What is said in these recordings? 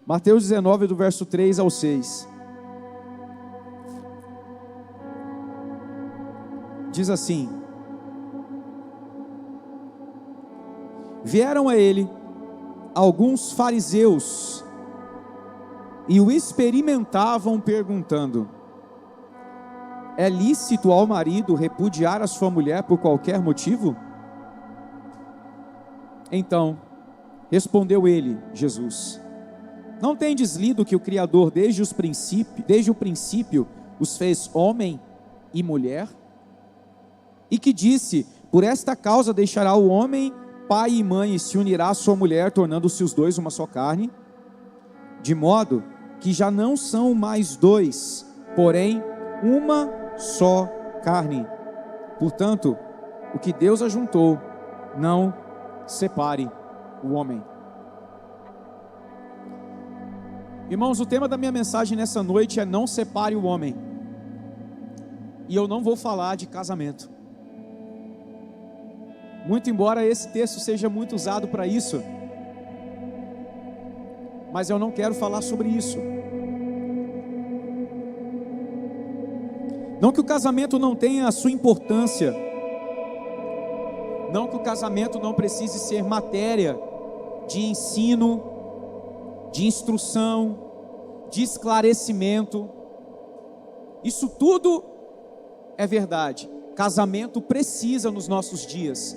Mateus 19, do verso 3 ao 6. Diz assim: vieram a ele alguns fariseus e o experimentavam, perguntando: é lícito ao marido repudiar a sua mulher por qualquer motivo? Então respondeu ele, Jesus: não tendes lido que o Criador desde o princípio os fez homem e mulher? E que disse: por esta causa deixará o homem pai e mãe e se unirá à sua mulher, tornando-se os dois uma só carne? De modo que já não são mais dois, porém uma só carne. Portanto, o que Deus ajuntou, não separe o homem. Irmãos, o tema da minha mensagem nessa noite é: não separe o homem. E eu não vou falar de casamento, muito embora esse texto seja muito usado para isso, mas eu não quero falar sobre isso. Não que o casamento não tenha a sua importância, não que o casamento não precise ser matéria de ensino, de instrução, de esclarecimento. Isso tudo é verdade. Casamento precisa nos nossos dias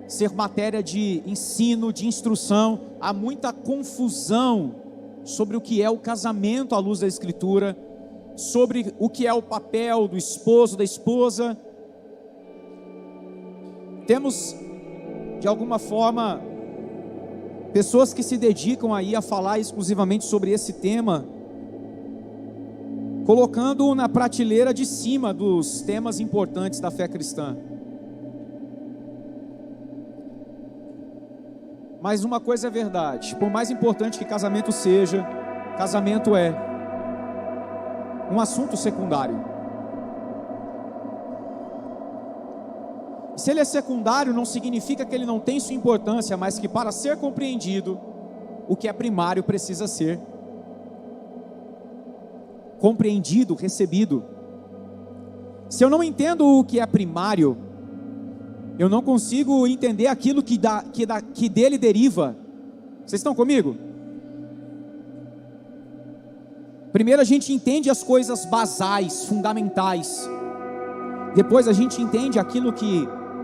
ser matéria de ensino, de instrução. Há muita confusão sobre o que é o casamento à luz da Escritura, sobre o que é o papel do esposo, da esposa. Temos, de alguma forma, pessoas que se dedicam aí a falar exclusivamente sobre esse tema, colocando-o na prateleira de cima dos temas importantes da fé cristã. Mas uma coisa é verdade: por mais importante que casamento seja, casamento é um assunto secundário. E se ele é secundário, não significa que ele não tem sua importância, mas que para ser compreendido, o que é primário precisa ser compreendido, recebido. Se eu não entendo o que é primário, eu não consigo entender aquilo que dele deriva. Vocês estão comigo? Primeiro a gente entende as coisas basais, fundamentais. Depois a gente entende aquilo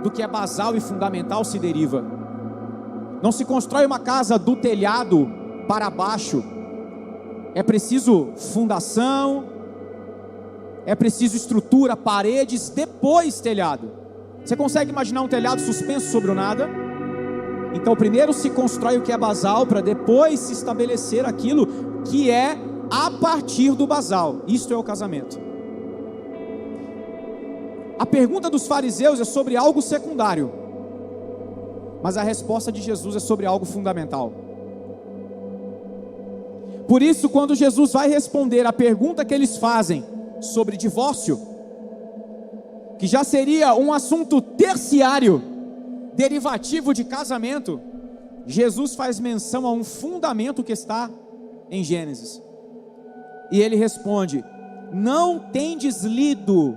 do que é basal e fundamental se deriva. Não se constrói uma casa do telhado para baixo. É preciso fundação, é preciso estrutura, paredes, depois telhado. Você consegue imaginar um telhado suspenso sobre o nada? Então primeiro se constrói o que é basal, para depois se estabelecer aquilo que é a partir do basal. Isto é o casamento. A pergunta dos fariseus é sobre algo secundário, mas a resposta de Jesus é sobre algo fundamental. Por isso, quando Jesus vai responder a pergunta que eles fazem sobre divórcio, que já seria um assunto terciário, derivativo de casamento, Jesus faz menção a um fundamento que está em Gênesis. E ele responde: não tendes lido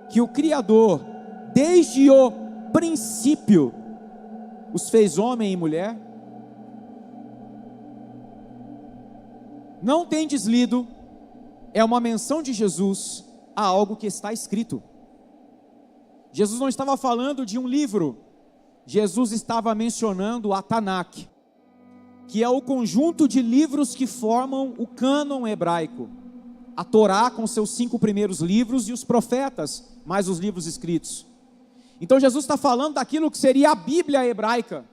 que o Criador, desde o princípio, os fez homem e mulher? Não tendes lido é uma menção de Jesus a algo que está escrito. Jesus não estava falando de um livro, Jesus estava mencionando a Tanakh, que é o conjunto de livros que formam o cânon hebraico. A Torá com seus 5 primeiros livros e os profetas, mais os livros escritos. Então Jesus está falando daquilo que seria a Bíblia hebraica.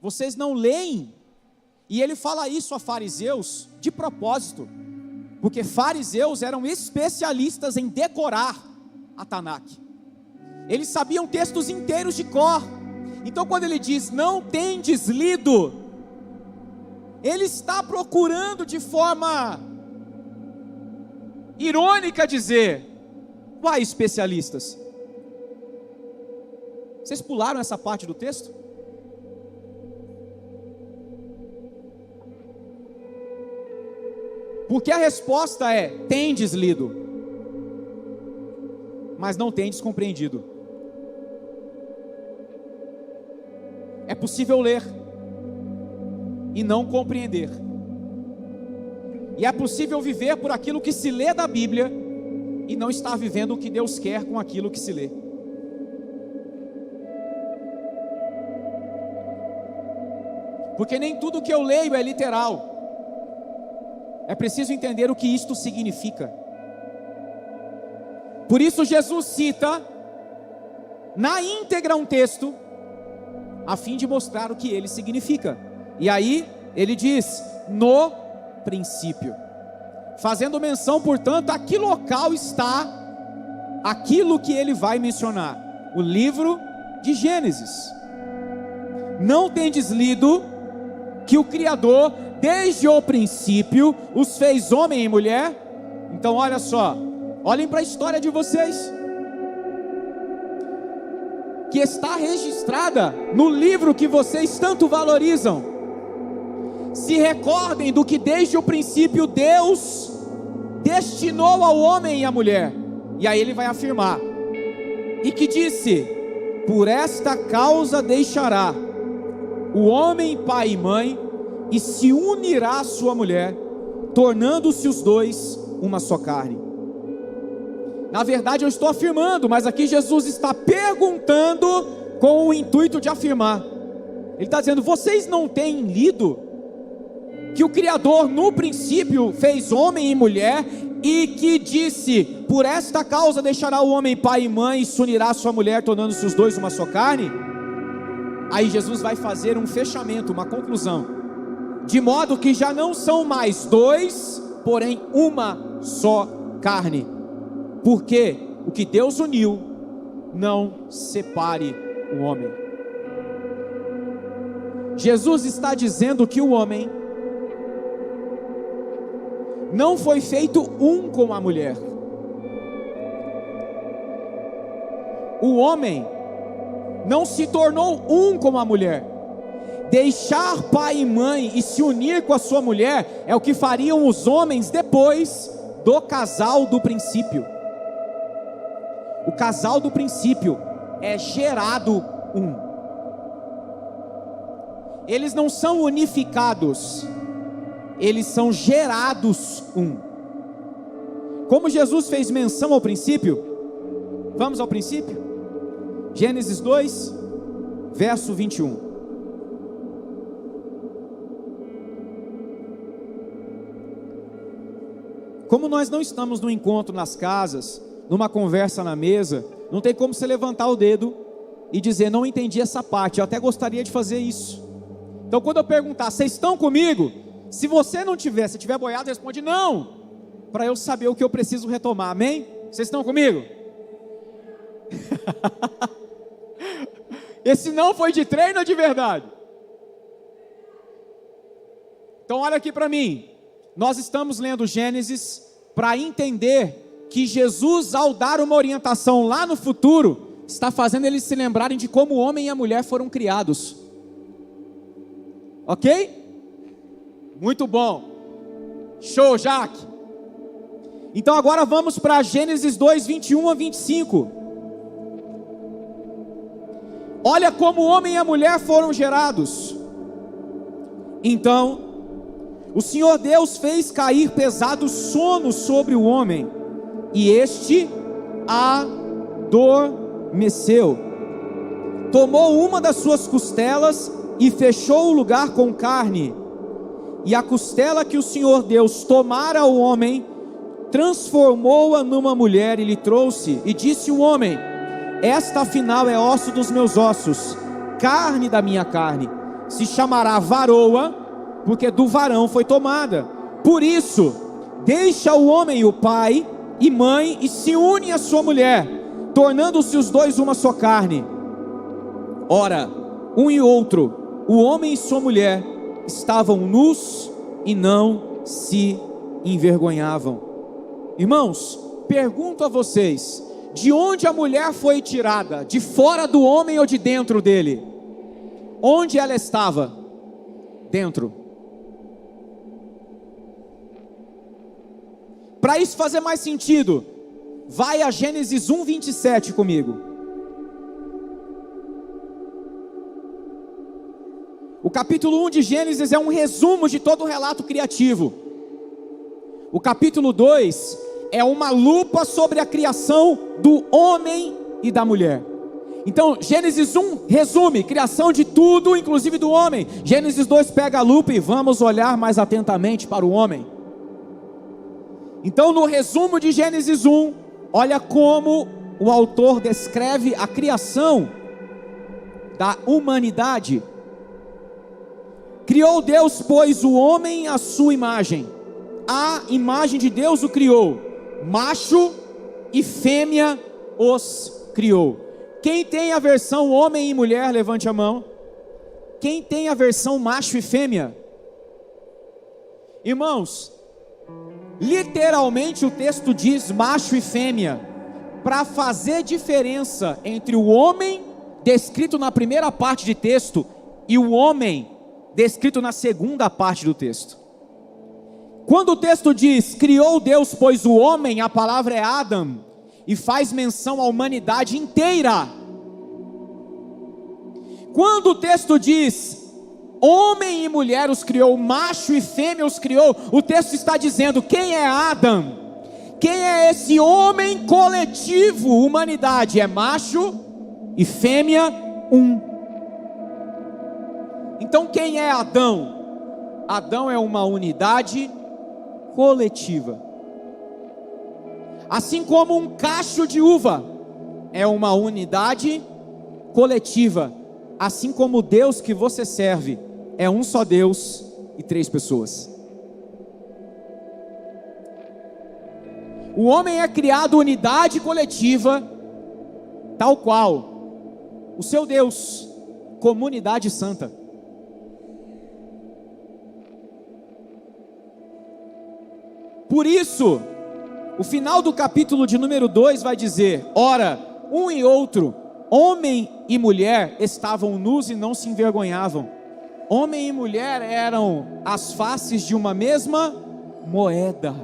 Vocês não leem? E ele fala isso a fariseus de propósito, porque fariseus eram especialistas em decorar a Tanakh. Eles sabiam textos inteiros de cor. Então quando ele diz, não tendes lido, ele está procurando de forma irônica dizer, uai, especialistas, vocês pularam essa parte do texto? Porque a resposta é: tendes lido, mas não tendes compreendido. É possível ler e não compreender. E é possível viver por aquilo que se lê da Bíblia e não estar vivendo o que Deus quer com aquilo que se lê. Porque nem tudo que eu leio é literal. É preciso entender o que isto significa. Por isso Jesus cita na íntegra um texto, a fim de mostrar o que ele significa. E aí ele diz: no princípio, fazendo menção, portanto, a que local está aquilo que ele vai mencionar: o livro de Gênesis. Não tendes lido que o Criador, desde o princípio, os fez homem e mulher? Então olha só, olhem para a história de vocês, que está registrada no livro que vocês tanto valorizam. Se recordem do que desde o princípio Deus destinou ao homem e à mulher. E aí ele vai afirmar: e que disse: por esta causa deixará o homem pai e mãe, e se unirá à sua mulher, tornando-se os dois uma só carne. Na verdade eu estou afirmando, mas aqui Jesus está perguntando com o intuito de afirmar. Ele está dizendo: vocês não têm lido que o Criador no princípio fez homem e mulher, e que disse: por esta causa deixará o homem pai e mãe, e se unirá à sua mulher, tornando-se os dois uma só carne? Aí Jesus vai fazer um fechamento, uma conclusão, de modo que já não são mais dois, porém uma só carne. Porque o que Deus uniu, não separe o homem. Jesus está dizendo que o homem não foi feito um com a mulher. O homem não se tornou um com a mulher. Deixar pai e mãe e se unir com a sua mulher é o que fariam os homens depois do casal do princípio. O casal do princípio é gerado um. Eles não são unificados, eles são gerados um. Como Jesus fez menção ao princípio, vamos ao princípio? Gênesis 2, verso 21. Como nós não estamos no encontro nas casas, numa conversa na mesa, não tem como você levantar o dedo e dizer: não entendi essa parte, eu até gostaria de fazer isso. Então quando eu perguntar: vocês estão comigo? Se você não tiver, se tiver boiado, responde não, para eu saber o que eu preciso retomar, amém? Vocês estão comigo? Esse não foi de treino ou de verdade? Então olha aqui para mim, nós estamos lendo Gênesis para entender que Jesus, ao dar uma orientação lá no futuro, está fazendo eles se lembrarem de como o homem e a mulher foram criados. Ok? Muito bom. Show, Jaque. Então agora vamos para Gênesis 2, 21 a 25. Olha como o homem e a mulher foram gerados. Então o Senhor Deus fez cair pesado sono sobre o homem, e este adormeceu. Tomou uma das suas costelas e fechou o lugar com carne. E a costela que o Senhor Deus tomara ao homem, transformou-a numa mulher e lhe trouxe. E disse o homem: esta afinal é osso dos meus ossos, carne da minha carne. Se chamará varoa, porque do varão foi tomada. Por isso, deixa o homem o pai e mãe, e se une à sua mulher, tornando-se os dois uma só carne. Ora, um e outro, o homem e sua mulher, estavam nus e não se envergonhavam. Irmãos, pergunto a vocês: de onde a mulher foi tirada? De fora do homem ou de dentro dele? Onde ela estava? Dentro. Para isso fazer mais sentido, vai a Gênesis 1:27 comigo. O capítulo 1 de Gênesis é um resumo de todo o relato criativo. O capítulo 2 é uma lupa sobre a criação do homem e da mulher. Então, Gênesis 1 resume, criação de tudo, inclusive do homem. Gênesis 2 pega a lupa e vamos olhar mais atentamente para o homem. Então, no resumo de Gênesis 1, olha como o autor descreve a criação da humanidade. Criou Deus, pois, o homem à sua imagem. A imagem de Deus o criou. Macho e fêmea os criou. Quem tem a versão homem e mulher, levante a mão. Quem tem a versão macho e fêmea? Irmãos, literalmente o texto diz macho e fêmea, para fazer diferença entre o homem, descrito na primeira parte do texto, e o homem, descrito na segunda parte do texto. Quando o texto diz, criou Deus, pois o homem, a palavra é Adam, e faz menção à humanidade inteira. Quando o texto diz, homem e mulher os criou, macho e fêmea os criou, o texto está dizendo, quem é Adam? Quem é esse homem coletivo? Humanidade é macho e fêmea um. Então quem é Adão? Adão é uma unidade coletiva. Assim como um cacho de uva é uma unidade coletiva, assim como o Deus que você serve é um só Deus e 3 pessoas. O homem é criado unidade coletiva, tal qual o seu Deus, comunidade santa. Por isso, o final do capítulo de número 2 vai dizer, ora, um e outro, homem e mulher, estavam nus e não se envergonhavam. Homem e mulher eram as faces de uma mesma moeda.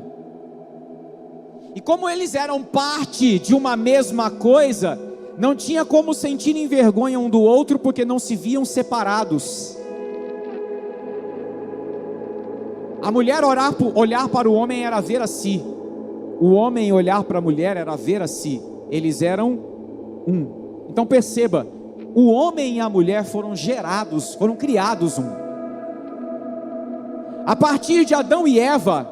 E como eles eram parte de uma mesma coisa, não tinha como sentirem vergonha um do outro, porque não se viam separados. A mulher olhar para o homem era ver a si. O homem olhar para a mulher era ver a si. Eles eram um. Então perceba, o homem e a mulher foram gerados, foram criados um. A partir de Adão e Eva,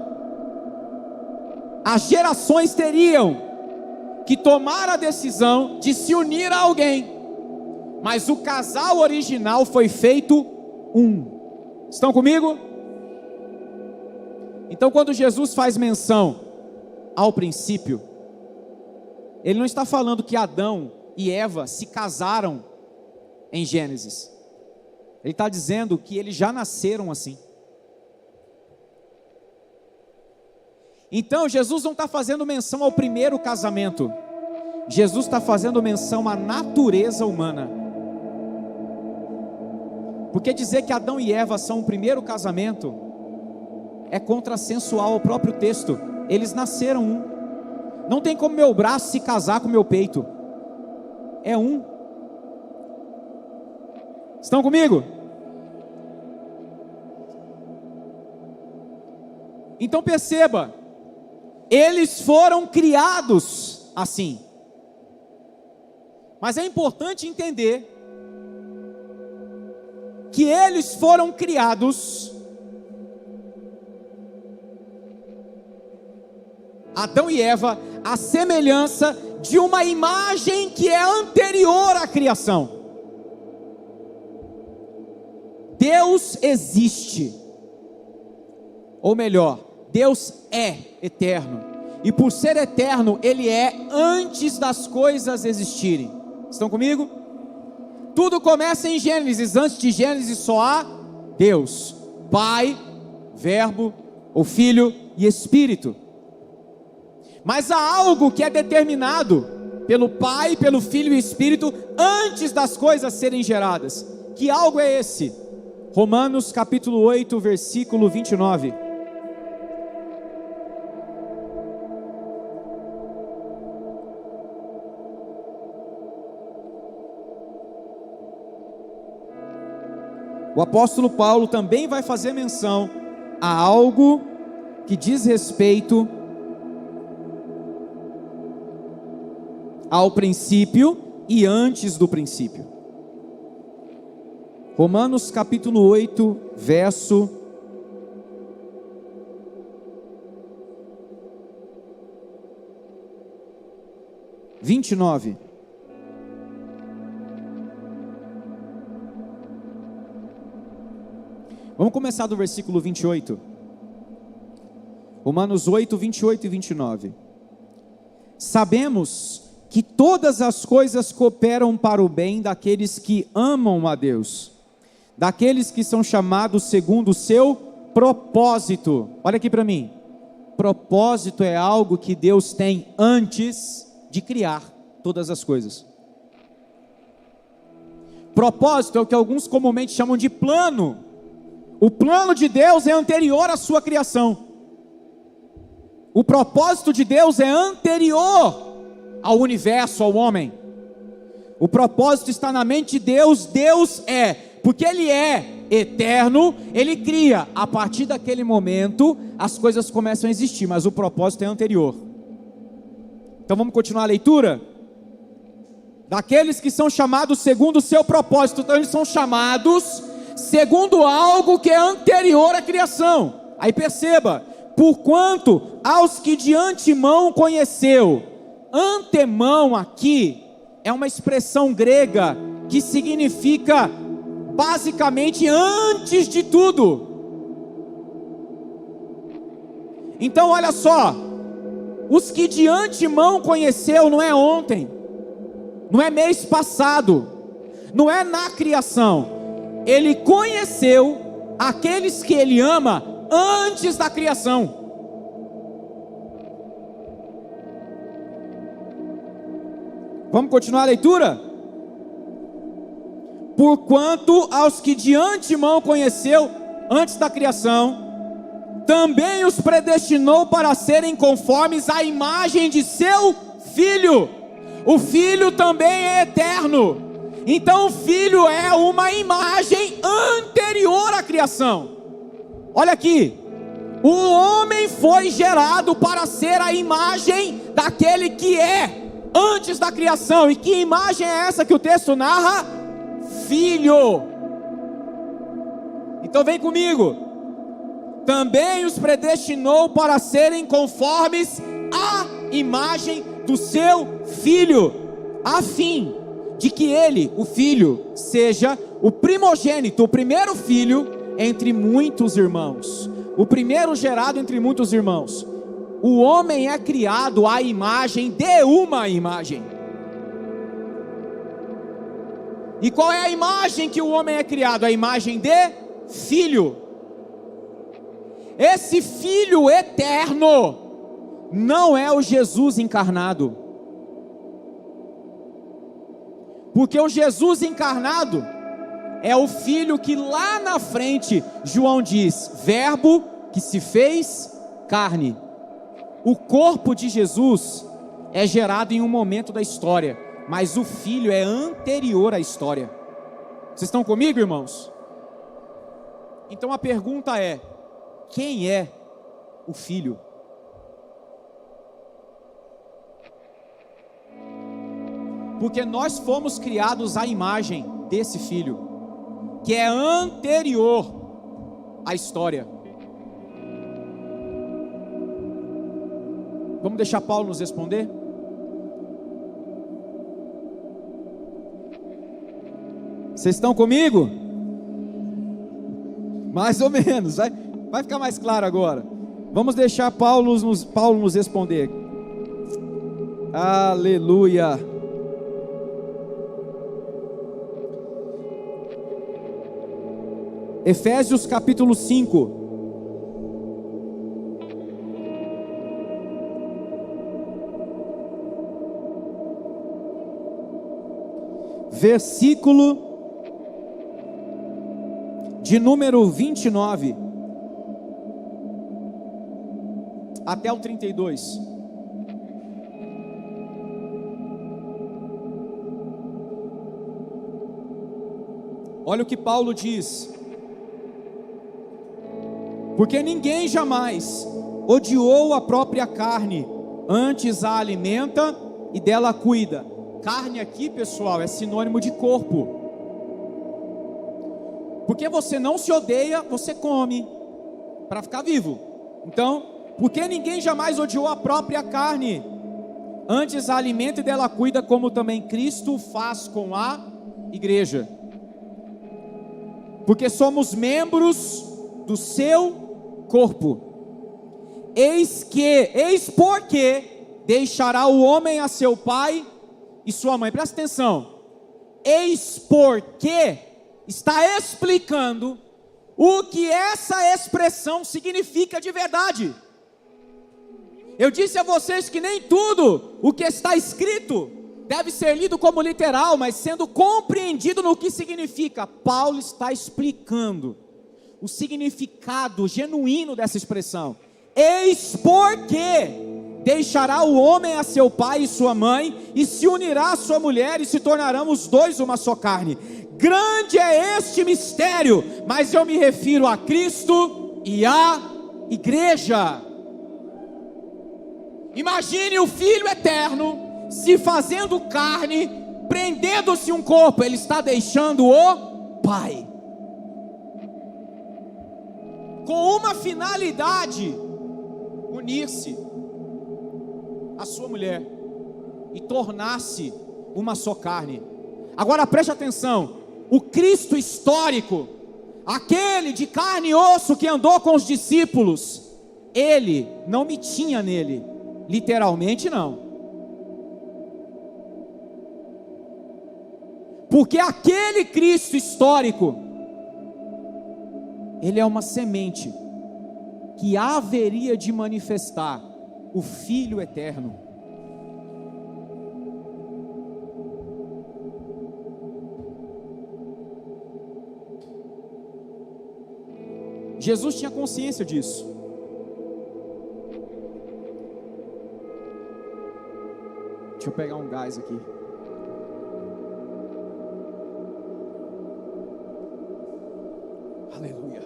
as gerações teriam que tomar a decisão de se unir a alguém. Mas o casal original foi feito um. Estão comigo? Então quando Jesus faz menção ao princípio, ele não está falando que Adão e Eva se casaram em Gênesis. Ele está dizendo que eles já nasceram assim. Então Jesus não está fazendo menção ao primeiro casamento. Jesus está fazendo menção à natureza humana. Porque dizer que Adão e Eva são o primeiro casamento é contrassensual ao próprio texto. Eles nasceram um. Não tem como meu braço se casar com meu peito. É um. Estão comigo? Então perceba, eles foram criados assim. Mas é importante entender que eles foram criados, Adão e Eva, à semelhança de uma imagem que é anterior à criação. Deus existe, ou melhor, Deus é eterno, e por ser eterno, Ele é antes das coisas existirem. Estão comigo? Tudo começa em Gênesis. Antes de Gênesis só há Deus, Pai, Verbo, ou Filho e Espírito. Mas há algo que é determinado pelo Pai, pelo Filho e Espírito antes das coisas serem geradas. Que algo é esse? Romanos capítulo 8, versículo 29. o apóstolo Paulo também vai fazer menção a algo que diz respeito ao princípio e antes do princípio. Romanos capítulo 8, verso 29. Vamos começar do versículo 28. Romanos 8, 28 e 29. Sabemos que todas as coisas cooperam para o bem daqueles que amam a Deus, daqueles que são chamados segundo o seu propósito. Olha aqui para mim. Propósito é algo que Deus tem antes de criar todas as coisas. Propósito é o que alguns comumente chamam de plano. O plano de Deus é anterior à sua criação. O propósito de Deus é anterior ao universo, ao homem. O propósito está na mente de Deus. Deus é, porque Ele é eterno, Ele cria. A partir daquele momento, as coisas começam a existir, mas o propósito é anterior. Então vamos continuar a leitura? Daqueles que são chamados segundo o seu propósito. Então eles são chamados segundo algo que é anterior à criação. Aí perceba, porquanto aos que de antemão conheceu. Antemão aqui é uma expressão grega que significa basicamente antes de tudo. Então olha só, os que de antemão conheceu não é ontem, não é mês passado, não é na criação. Ele conheceu aqueles que Ele ama antes da criação. Vamos continuar a leitura? Porquanto aos que de antemão conheceu antes da criação, também os predestinou para serem conformes à imagem de seu Filho. O Filho também é eterno. Então o Filho é uma imagem anterior à criação. Olha aqui, o homem foi gerado para ser a imagem daquele que é antes da criação. E que imagem é essa que o texto narra? Filho. Então vem comigo. Também os predestinou para serem conformes à imagem do seu Filho, a fim de que ele, o Filho, seja o primogênito, o primeiro filho entre muitos irmãos, o primeiro gerado entre muitos irmãos. O homem é criado à imagem de uma imagem. E qual é a imagem que o homem é criado? A imagem de filho. Esse Filho eterno não é o Jesus encarnado. Porque o Jesus encarnado é o Filho que lá na frente, João diz, Verbo que se fez carne. O corpo de Jesus é gerado em um momento da história, mas o Filho é anterior à história. Vocês estão comigo, irmãos? Então a pergunta é, quem é o Filho? Porque nós fomos criados à imagem desse Filho, que é anterior à história. Vamos deixar Paulo nos responder? Vocês estão comigo? Mais ou menos, vai ficar mais claro agora. Vamos deixar Paulo nos responder. Aleluia. Efésios capítulo 5. Versículo de número 29 até o 32. Olha o que Paulo diz: Porque ninguém jamais odiou a própria carne, antes a alimenta e dela cuida. Carne aqui, pessoal, é sinônimo de corpo. Porque você não se odeia, você come para ficar vivo. Então, porque ninguém jamais odiou a própria carne, antes a alimenta e dela cuida, como também Cristo faz com a igreja. Porque somos membros do seu corpo. Eis porque deixará o homem a seu pai e sua mãe. Presta atenção. Eis porque está explicando o que essa expressão significa de verdade. Eu disse a vocês que nem tudo o que está escrito deve ser lido como literal, mas sendo compreendido no que significa. Paulo está explicando o significado genuíno dessa expressão. Eis porque deixará o homem a seu pai e sua mãe, e se unirá à sua mulher, e se tornarão os dois uma só carne. Grande é este mistério, mas eu me refiro a Cristo e à igreja. Imagine o Filho eterno se fazendo carne, prendendo-se um corpo. Ele está deixando o Pai, com uma finalidade: unir-se à sua mulher e tornar-se uma só carne. Agora preste atenção: o Cristo histórico, aquele de carne e osso que andou com os discípulos, ele não me tinha nele, literalmente não. Porque aquele Cristo histórico, ele é uma semente que haveria de manifestar o Filho eterno. Jesus tinha consciência disso. Deixa eu pegar um gás aqui. Aleluia.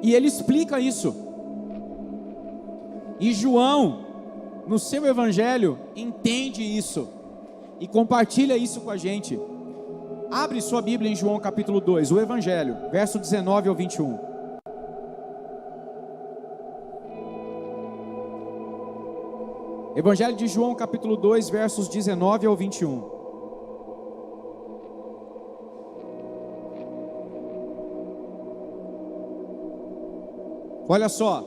E ele explica isso. E João, no seu evangelho, entende isso e compartilha isso com a gente. Abre sua Bíblia em João capítulo 2, o evangelho, verso 19 ao 21. Evangelho de João capítulo 2, versos 19 ao 21. Olha só.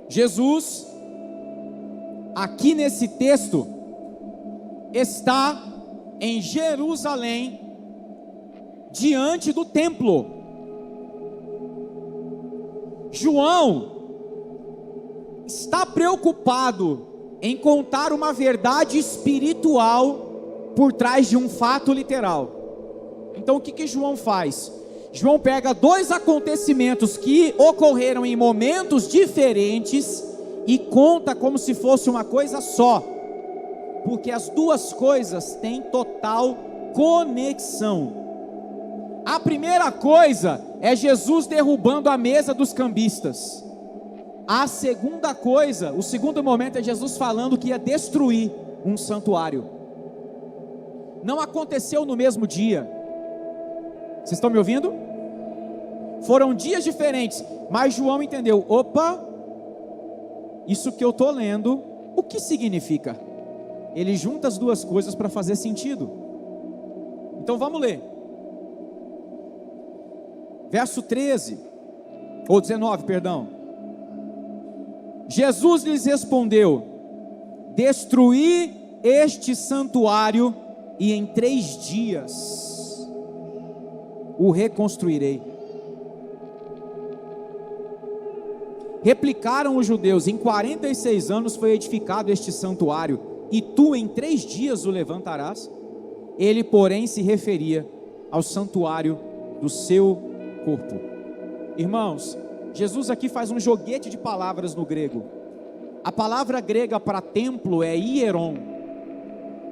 Jesus, aqui nesse texto, está em Jerusalém, diante do templo. João está preocupado em contar uma verdade espiritual por trás de um fato literal. Então o que João faz? João pega dois acontecimentos que ocorreram em momentos diferentes e conta como se fosse uma coisa só, porque as duas coisas têm total conexão. A primeira coisa é Jesus derrubando a mesa dos cambistas. A segunda coisa, o segundo momento, é Jesus falando que ia destruir um santuário. Não aconteceu no mesmo dia. Vocês estão me ouvindo? Foram dias diferentes, mas João entendeu: opa, isso que eu estou lendo, o que significa? Ele junta as duas coisas para fazer sentido. Então vamos ler. Verso 13, ou 19, perdão. Jesus lhes respondeu: destruí este santuário e em 3 dias o reconstruirei. Replicaram os judeus: em 46 anos foi edificado este santuário, e tu em 3 dias o levantarás? Ele, porém, se referia ao santuário do seu corpo. Irmãos, Jesus aqui faz um joguete de palavras no grego. A palavra grega para templo é hieron.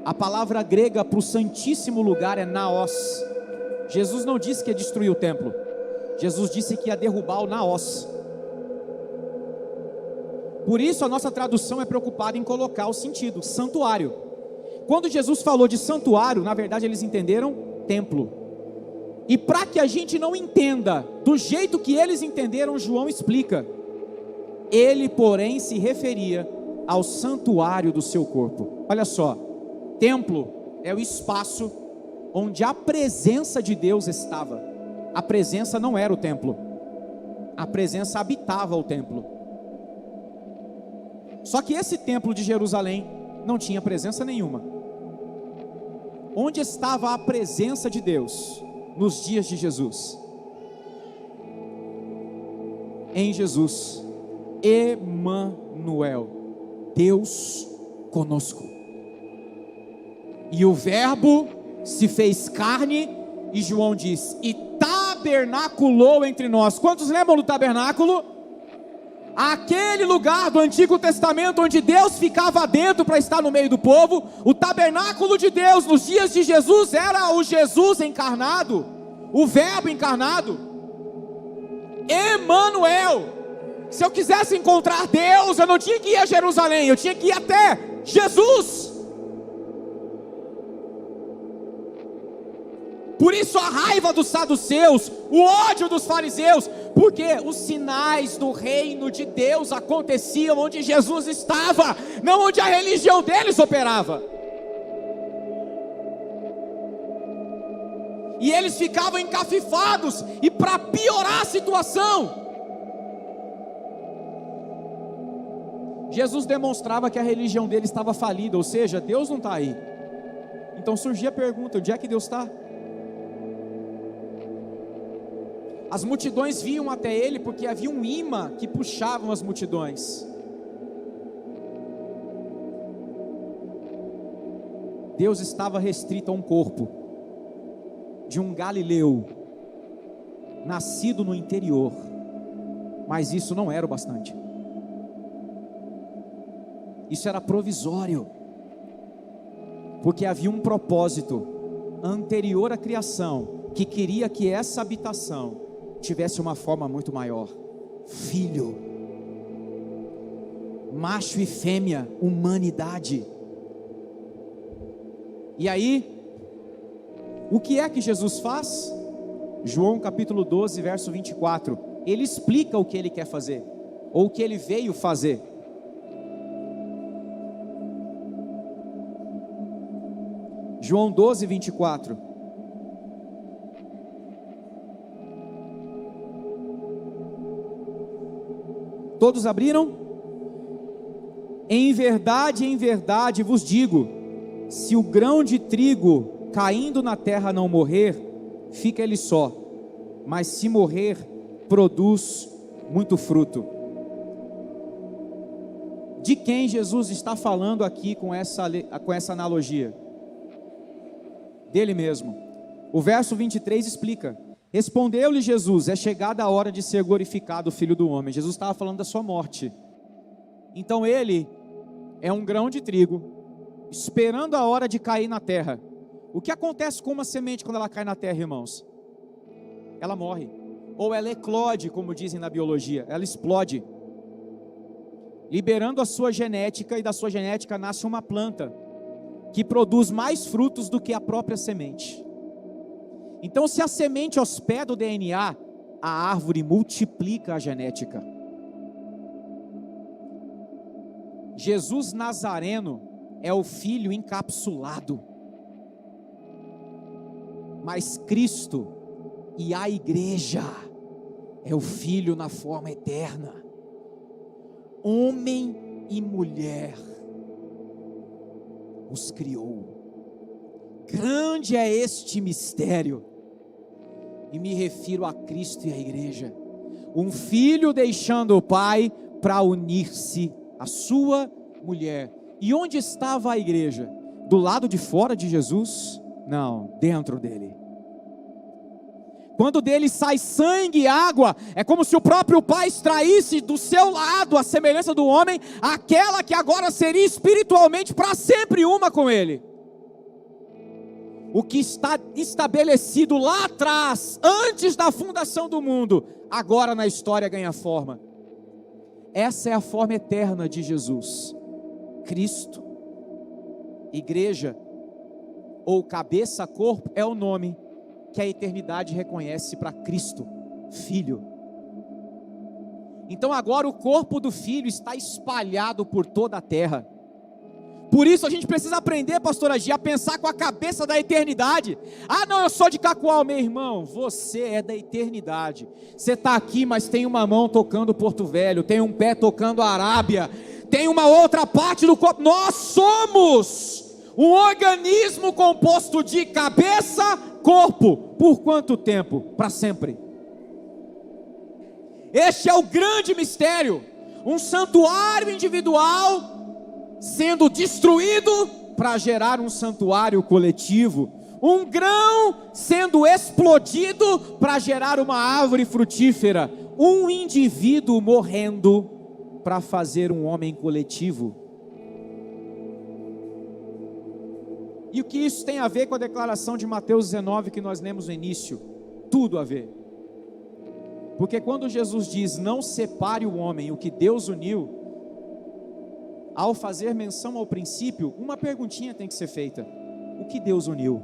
A palavra grega para o santíssimo lugar é naos. Jesus não disse que ia destruir o templo. Jesus disse que ia derrubar o naós. Por isso a nossa tradução é preocupada em colocar o sentido, santuário. Quando Jesus falou de santuário, na verdade eles entenderam templo. E para que a gente não entenda do jeito que eles entenderam, João explica. Ele, porém, se referia ao santuário do seu corpo. Olha só, templo é o espaço onde a presença de Deus estava. A presença não era o templo, a presença habitava o templo. Só que esse templo de Jerusalém não tinha presença nenhuma. Onde estava a presença de Deus nos dias de Jesus? Em Jesus. Emanuel, Deus conosco. E o verbo se fez carne, e João diz, e tabernaculou entre nós. Quantos lembram do tabernáculo? Aquele lugar do Antigo Testamento onde Deus ficava dentro para estar no meio do povo. O tabernáculo de Deus nos dias de Jesus era o Jesus encarnado, o verbo encarnado. Emanuel. Se eu quisesse encontrar Deus, eu não tinha que ir a Jerusalém, eu tinha que ir até Jesus. Por isso a raiva dos saduceus, o ódio dos fariseus, porque os sinais do reino de Deus aconteciam onde Jesus estava, não onde a religião deles operava. E eles ficavam encafifados, e para piorar a situação, Jesus demonstrava que a religião dele estava falida, ou seja, Deus não está aí. Então surgia a pergunta, onde é que Deus está? As multidões vinham até ele porque havia um imã que puxavam as multidões. Deus estava restrito a um corpo de um galileu, nascido no interior, mas isso não era o bastante. Isso era provisório, porque havia um propósito anterior à criação, que queria que essa habitação tivesse uma forma muito maior. Filho, macho e fêmea, humanidade. E aí, o que é que Jesus faz? João capítulo 12, verso 24, ele explica o que ele quer fazer, ou o que ele veio fazer. João 12, 24. Todos abriram? Em verdade vos digo, se o grão de trigo caindo na terra não morrer, fica ele só, mas se morrer, produz muito fruto. De quem Jesus está falando aqui com essa analogia? Dele mesmo. O verso 23 explica. Respondeu-lhe Jesus, é chegada a hora de ser glorificado o Filho do Homem. Jesus estava falando da sua morte. Então ele é um grão de trigo, esperando a hora de cair na terra. O que acontece com uma semente quando ela cai na terra, irmãos? Ela morre. Ou ela eclode, como dizem na biologia. Ela explode, liberando a sua genética, e da sua genética nasce uma planta que produz mais frutos do que a própria semente. Então, se a semente hospeda o DNA, a árvore multiplica a genética. Jesus Nazareno é o Filho encapsulado, mas Cristo e a igreja é o Filho na forma eterna. Homem e mulher os criou. Grande é este mistério, e me refiro a Cristo e a igreja. Um filho deixando o pai para unir-se à sua mulher. E onde estava a igreja? Do lado de fora de Jesus? Não, dentro dele. Quando dele sai sangue e água, é como se o próprio Pai extraísse do seu lado, a semelhança do homem, aquela que agora seria espiritualmente para sempre uma com ele. o que está estabelecido lá atrás, antes da fundação do mundo, agora na história ganha forma. Essa é a forma eterna de Jesus. Cristo, igreja, ou cabeça, corpo, é o nome que a eternidade reconhece para Cristo, Filho. Então agora o corpo do Filho está espalhado por toda a terra. Por isso a gente precisa aprender, pastora Gia, a pensar com a cabeça da eternidade. Ah não, eu sou de Cacoal, meu irmão. Você é da eternidade. Você está aqui, mas tem uma mão tocando Porto Velho, tem um pé tocando a Arábia, tem uma outra parte do corpo. Nós somos um organismo composto de cabeça, corpo. Por quanto tempo? Para sempre. Este é o grande mistério. Um santuário individual sendo destruído para gerar um santuário coletivo, um grão sendo explodido para gerar uma árvore frutífera, um indivíduo morrendo para fazer um homem coletivo. E o que isso tem a ver com a declaração de Mateus 19 que nós lemos no início? Tudo a ver. Porque quando Jesus diz, não separe o homem, o que Deus uniu, ao fazer menção ao princípio, uma perguntinha tem que ser feita: o que Deus uniu?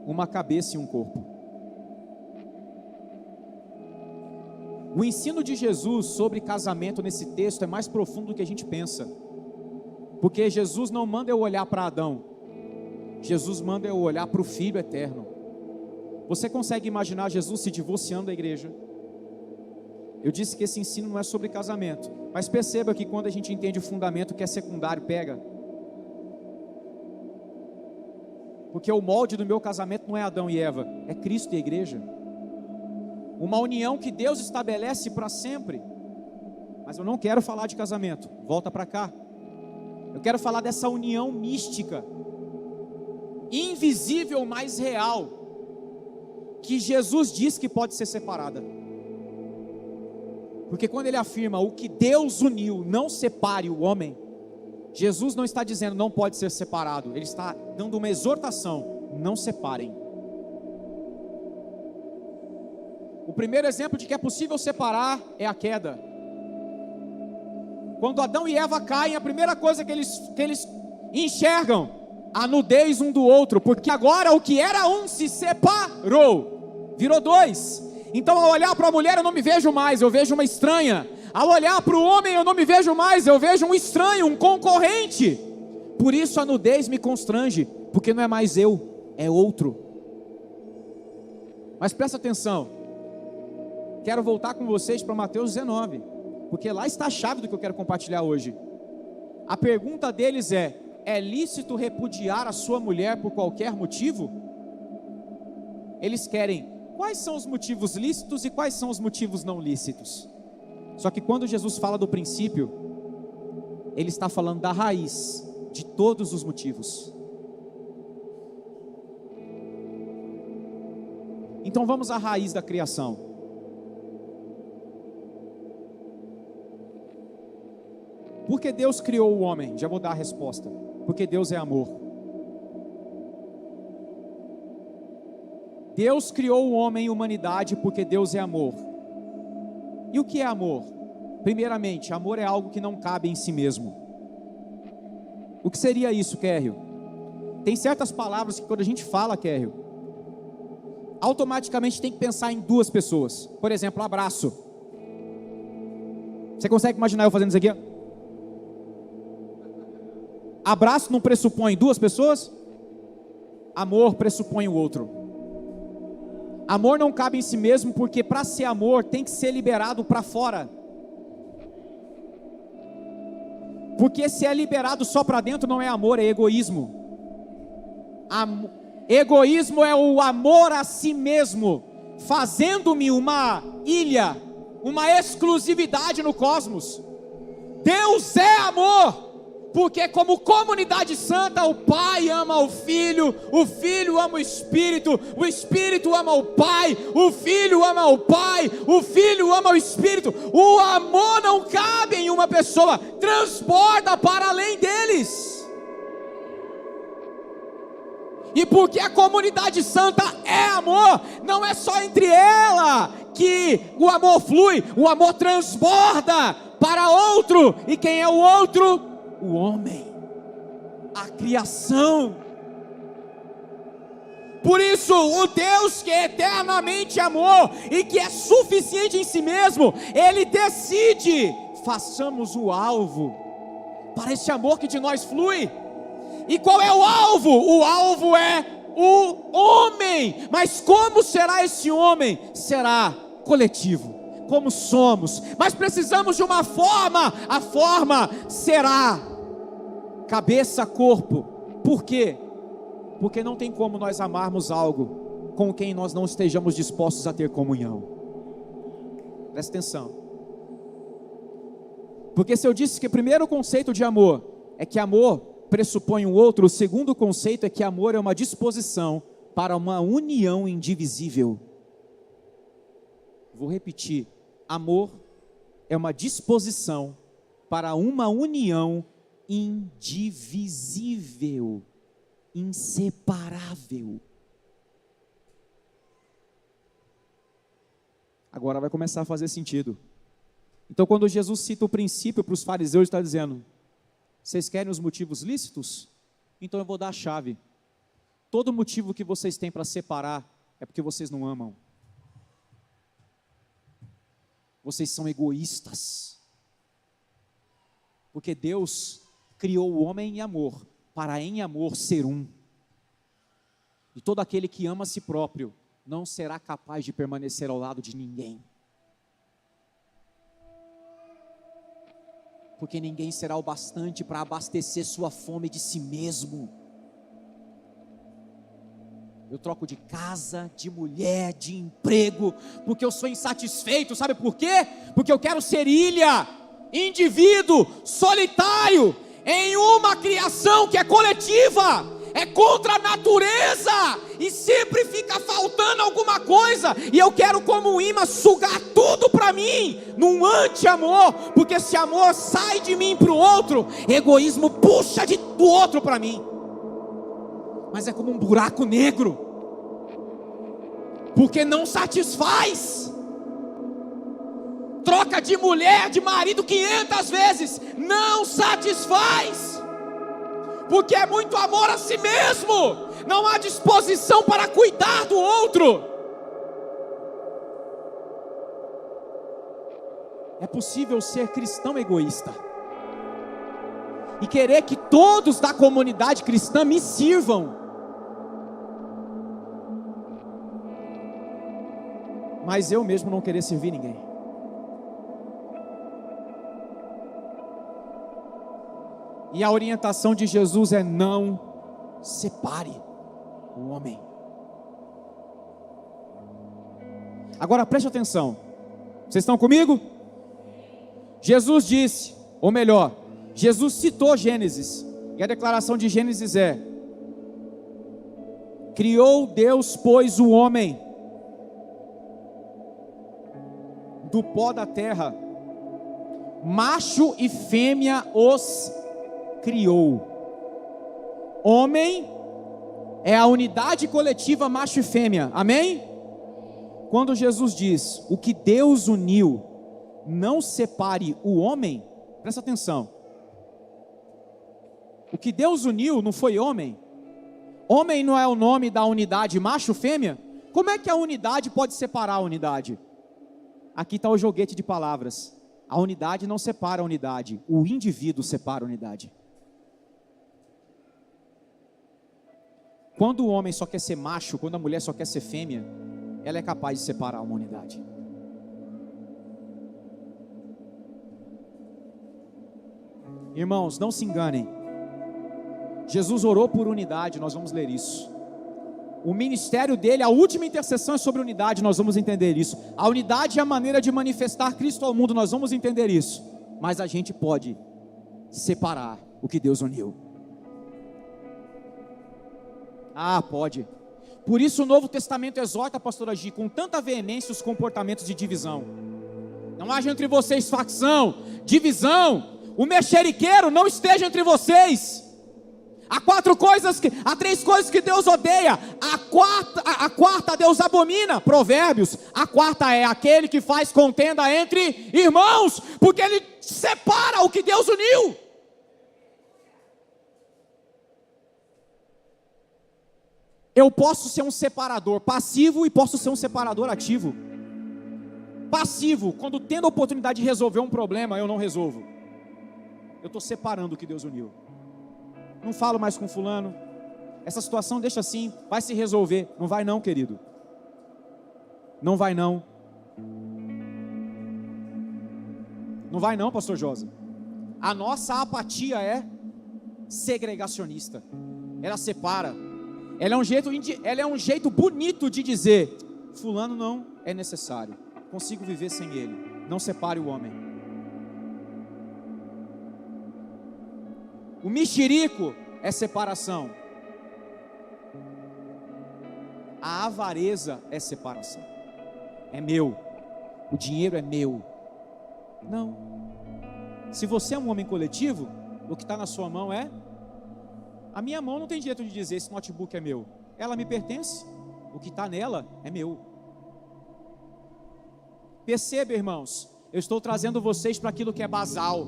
Uma cabeça e um corpo. O ensino de Jesus sobre casamento nesse texto é mais profundo do que a gente pensa, porque Jesus não manda eu olhar para Adão, Jesus manda eu olhar para o Filho eterno. Você consegue imaginar Jesus se divorciando da igreja? Eu disse que esse ensino não é sobre casamento, mas perceba que quando a gente entende o fundamento que é secundário, pega. Porque o molde do meu casamento não é Adão e Eva, é Cristo e a igreja. Uma união que Deus estabelece para sempre. Mas eu não quero falar de casamento, volta para cá. Eu quero falar dessa união mística, invisível, mas real, que Jesus diz que pode ser separada. Porque quando ele afirma o que Deus uniu, não separe o homem, Jesus não está dizendo não pode ser separado, ele está dando uma exortação: não separem. O primeiro exemplo de que é possível separar é a queda. Quando Adão e Eva caem, a primeira coisa que eles enxergam, a nudez um do outro, porque agora o que era um se separou, virou dois. Então ao olhar para a mulher eu não me vejo mais, eu vejo uma estranha. Ao olhar para o homem eu não me vejo mais, eu vejo um estranho, um concorrente. Por isso a nudez me constrange, porque não é mais eu, é outro. Mas presta atenção, quero voltar com vocês para Mateus 19, porque lá está a chave do que eu quero compartilhar hoje. A pergunta deles é lícito repudiar a sua mulher por qualquer motivo? Eles querem: quais são os motivos lícitos e quais são os motivos não lícitos? Só que quando Jesus fala do princípio, ele está falando da raiz de todos os motivos. Então vamos à raiz da criação. Por que Deus criou o homem? Já vou dar a resposta. Porque Deus é amor. Deus criou o homem e a humanidade porque Deus é amor. E o que é amor? Primeiramente, amor é algo que não cabe em si mesmo. O que seria isso, Kérrio? Tem certas palavras que quando a gente fala, Kérrio, automaticamente tem que pensar em duas pessoas. Por exemplo, abraço. Você consegue imaginar eu fazendo isso aqui? Abraço não pressupõe duas pessoas? Amor pressupõe o outro. Amor não cabe em si mesmo, porque para ser amor tem que ser liberado para fora. Porque se é liberado só para dentro não é amor, é egoísmo. Egoísmo é o amor a si mesmo, fazendo-me uma ilha, uma exclusividade no cosmos. Deus é amor. Porque como comunidade santa, o Pai ama o Filho ama o Espírito ama o Pai, o Filho ama o Pai, o Filho ama o Espírito. O amor não cabe em uma pessoa, transborda para além deles. E porque a comunidade santa é amor, não é só entre ela que o amor flui, o amor transborda para outro. E quem é o outro? O homem, a criação. Por isso, o Deus que é eternamente amor e que é suficiente em si mesmo, Ele decide, façamos o alvo para esse amor que de nós flui. E qual é o alvo? O alvo é o homem. Mas como será esse homem? Será coletivo, como somos. Mas precisamos de uma forma. A forma será cabeça, corpo. Por quê? Porque não tem como nós amarmos algo com quem nós não estejamos dispostos a ter comunhão. Presta atenção. Porque se eu disse que o primeiro conceito de amor é que amor pressupõe um outro, o segundo conceito é que amor é uma disposição para uma união indivisível. Vou repetir: amor é uma disposição para uma união indivisível, inseparável. Agora vai começar a fazer sentido. Então, quando Jesus cita o princípio para os fariseus, ele está dizendo: vocês querem os motivos lícitos? Então eu vou dar a chave. Todo motivo que vocês têm para separar é porque vocês não amam. Vocês são egoístas. Porque Deus criou o homem em amor, para em amor ser um. E todo aquele que ama a si próprio não será capaz de permanecer ao lado de ninguém. Porque ninguém será o bastante para abastecer sua fome de si mesmo. Eu troco de casa, de mulher, de emprego, porque eu sou insatisfeito. Sabe por quê? Porque eu quero ser ilha, indivíduo, solitário, em uma criação que é coletiva, é contra a natureza, e sempre fica faltando alguma coisa, e eu quero como um imã sugar tudo para mim, num anti-amor, porque se amor sai de mim para o outro, egoísmo puxa do outro para mim. Mas é como um buraco negro, porque não satisfaz. Troca de mulher, de marido 500 vezes, não satisfaz, porque é muito amor a si mesmo, não há disposição para cuidar do outro. É possível ser cristão egoísta e querer que todos da comunidade cristã me sirvam, mas eu mesmo não querer servir ninguém. E a orientação de Jesus é: não separe o homem. Agora preste atenção, vocês estão comigo? Jesus disse, ou melhor, Jesus citou Gênesis, e a declaração de Gênesis é: criou Deus, pois, o homem do pó da terra, macho e fêmea os criou. Homem é a unidade coletiva macho e fêmea, amém? Quando Jesus diz: o que Deus uniu, não separe o homem, presta atenção, o que Deus uniu não foi homem. Homem não é o nome da unidade macho e fêmea? Como é que a unidade pode separar a unidade? Aqui está o joguete de palavras. A unidade não separa a unidade, o indivíduo separa a unidade. Quando o homem só quer ser macho, quando a mulher só quer ser fêmea, ela é capaz de separar uma unidade. Irmãos, não se enganem. Jesus orou por unidade, nós vamos ler isso. O ministério dele, a última intercessão é sobre unidade, nós vamos entender isso. A unidade é a maneira de manifestar Cristo ao mundo, nós vamos entender isso. Mas a gente pode separar o que Deus uniu. Ah, pode. Por isso o Novo Testamento exorta, pastor Agi, com tanta veemência os comportamentos de divisão. Não haja entre vocês facção, divisão. O mexeriqueiro não esteja entre vocês. Há 3 coisas que Deus odeia. A quarta Deus abomina. Provérbios. A quarta é aquele que faz contenda entre irmãos, porque ele separa o que Deus uniu. Eu posso ser um separador passivo e posso ser um separador ativo. Passivo, quando tendo a oportunidade de resolver um problema, eu não resolvo. Eu estou separando o que Deus uniu. Não falo mais com fulano. Essa situação deixa assim, vai se resolver. Não vai não, querido. Não vai não. Não vai não, pastor Josa. A nossa apatia é segregacionista. Ela separa. Ela é um jeito bonito de dizer: fulano não é necessário. Consigo viver sem ele. Não separe o homem. O mexerico é separação. A avareza é separação. É meu. O dinheiro é meu. Não. Se você é um homem coletivo, o que está na sua mão é... A minha mão não tem direito de dizer esse notebook é meu. Ela me pertence. O que está nela é meu. Perceba, irmãos, eu estou trazendo vocês para aquilo que é basal.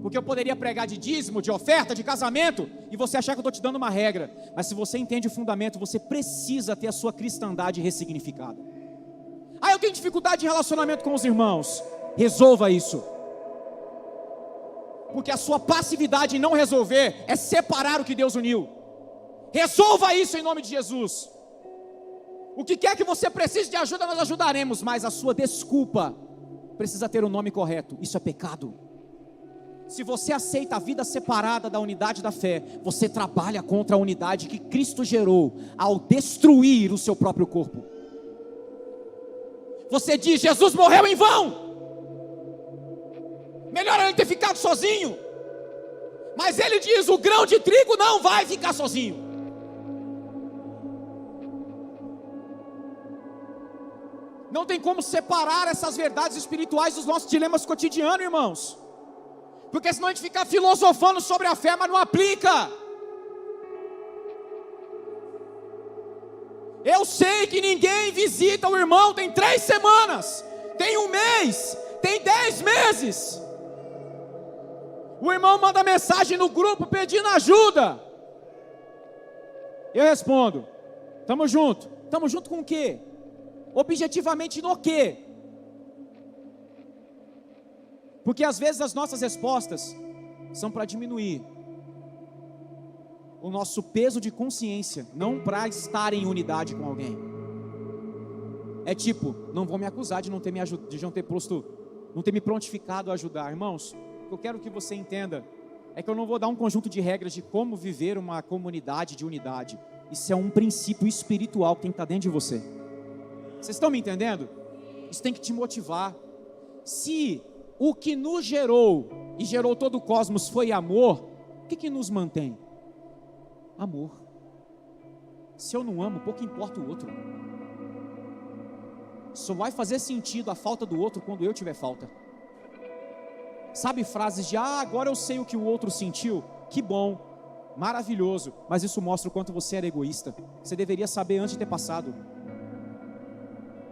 Porque eu poderia pregar de dízimo, de oferta, de casamento, e você achar que eu estou te dando uma regra. Mas se você entende o fundamento, você precisa ter a sua cristandade ressignificada. Eu tenho dificuldade de relacionamento com os irmãos. Resolva isso. Porque a sua passividade em não resolver é separar o que Deus uniu. Resolva isso em nome de Jesus. O que quer que você precise de ajuda, nós ajudaremos. Mas a sua desculpa precisa ter o nome correto. Isso é pecado. Se você aceita a vida separada da unidade da fé, você trabalha contra a unidade que Cristo gerou ao destruir o seu próprio corpo. Você diz: Jesus morreu em vão. Melhor ele ter ficado sozinho. Mas ele diz: o grão de trigo não vai ficar sozinho. Não tem como separar essas verdades espirituais dos nossos dilemas cotidianos, irmãos. Porque senão a gente fica filosofando sobre a fé, mas não aplica. Eu sei que ninguém visita o irmão tem 3 semanas, tem 1 mês, tem 10 meses. O irmão manda mensagem no grupo pedindo ajuda. Eu respondo: tamo junto. Tamo junto com o quê? Objetivamente no quê? Porque às vezes as nossas respostas são para diminuir o nosso peso de consciência, não para estar em unidade com alguém. É tipo: não vou me acusar de não ter me prontificado a ajudar. Irmãos, o que eu quero que você entenda é que eu não vou dar um conjunto de regras de como viver uma comunidade de unidade. Isso é um princípio espiritual que tem que estar dentro de você. Vocês estão me entendendo? Isso tem que te motivar. Se o que nos gerou e gerou todo o cosmos foi amor, o que nos mantém? Amor. Se eu não amo, pouco importa o outro. Só vai fazer sentido a falta do outro quando eu tiver falta. Sabe frases de: agora eu sei o que o outro sentiu? Que bom, maravilhoso. Mas isso mostra o quanto você era egoísta. Você deveria saber antes de ter passado.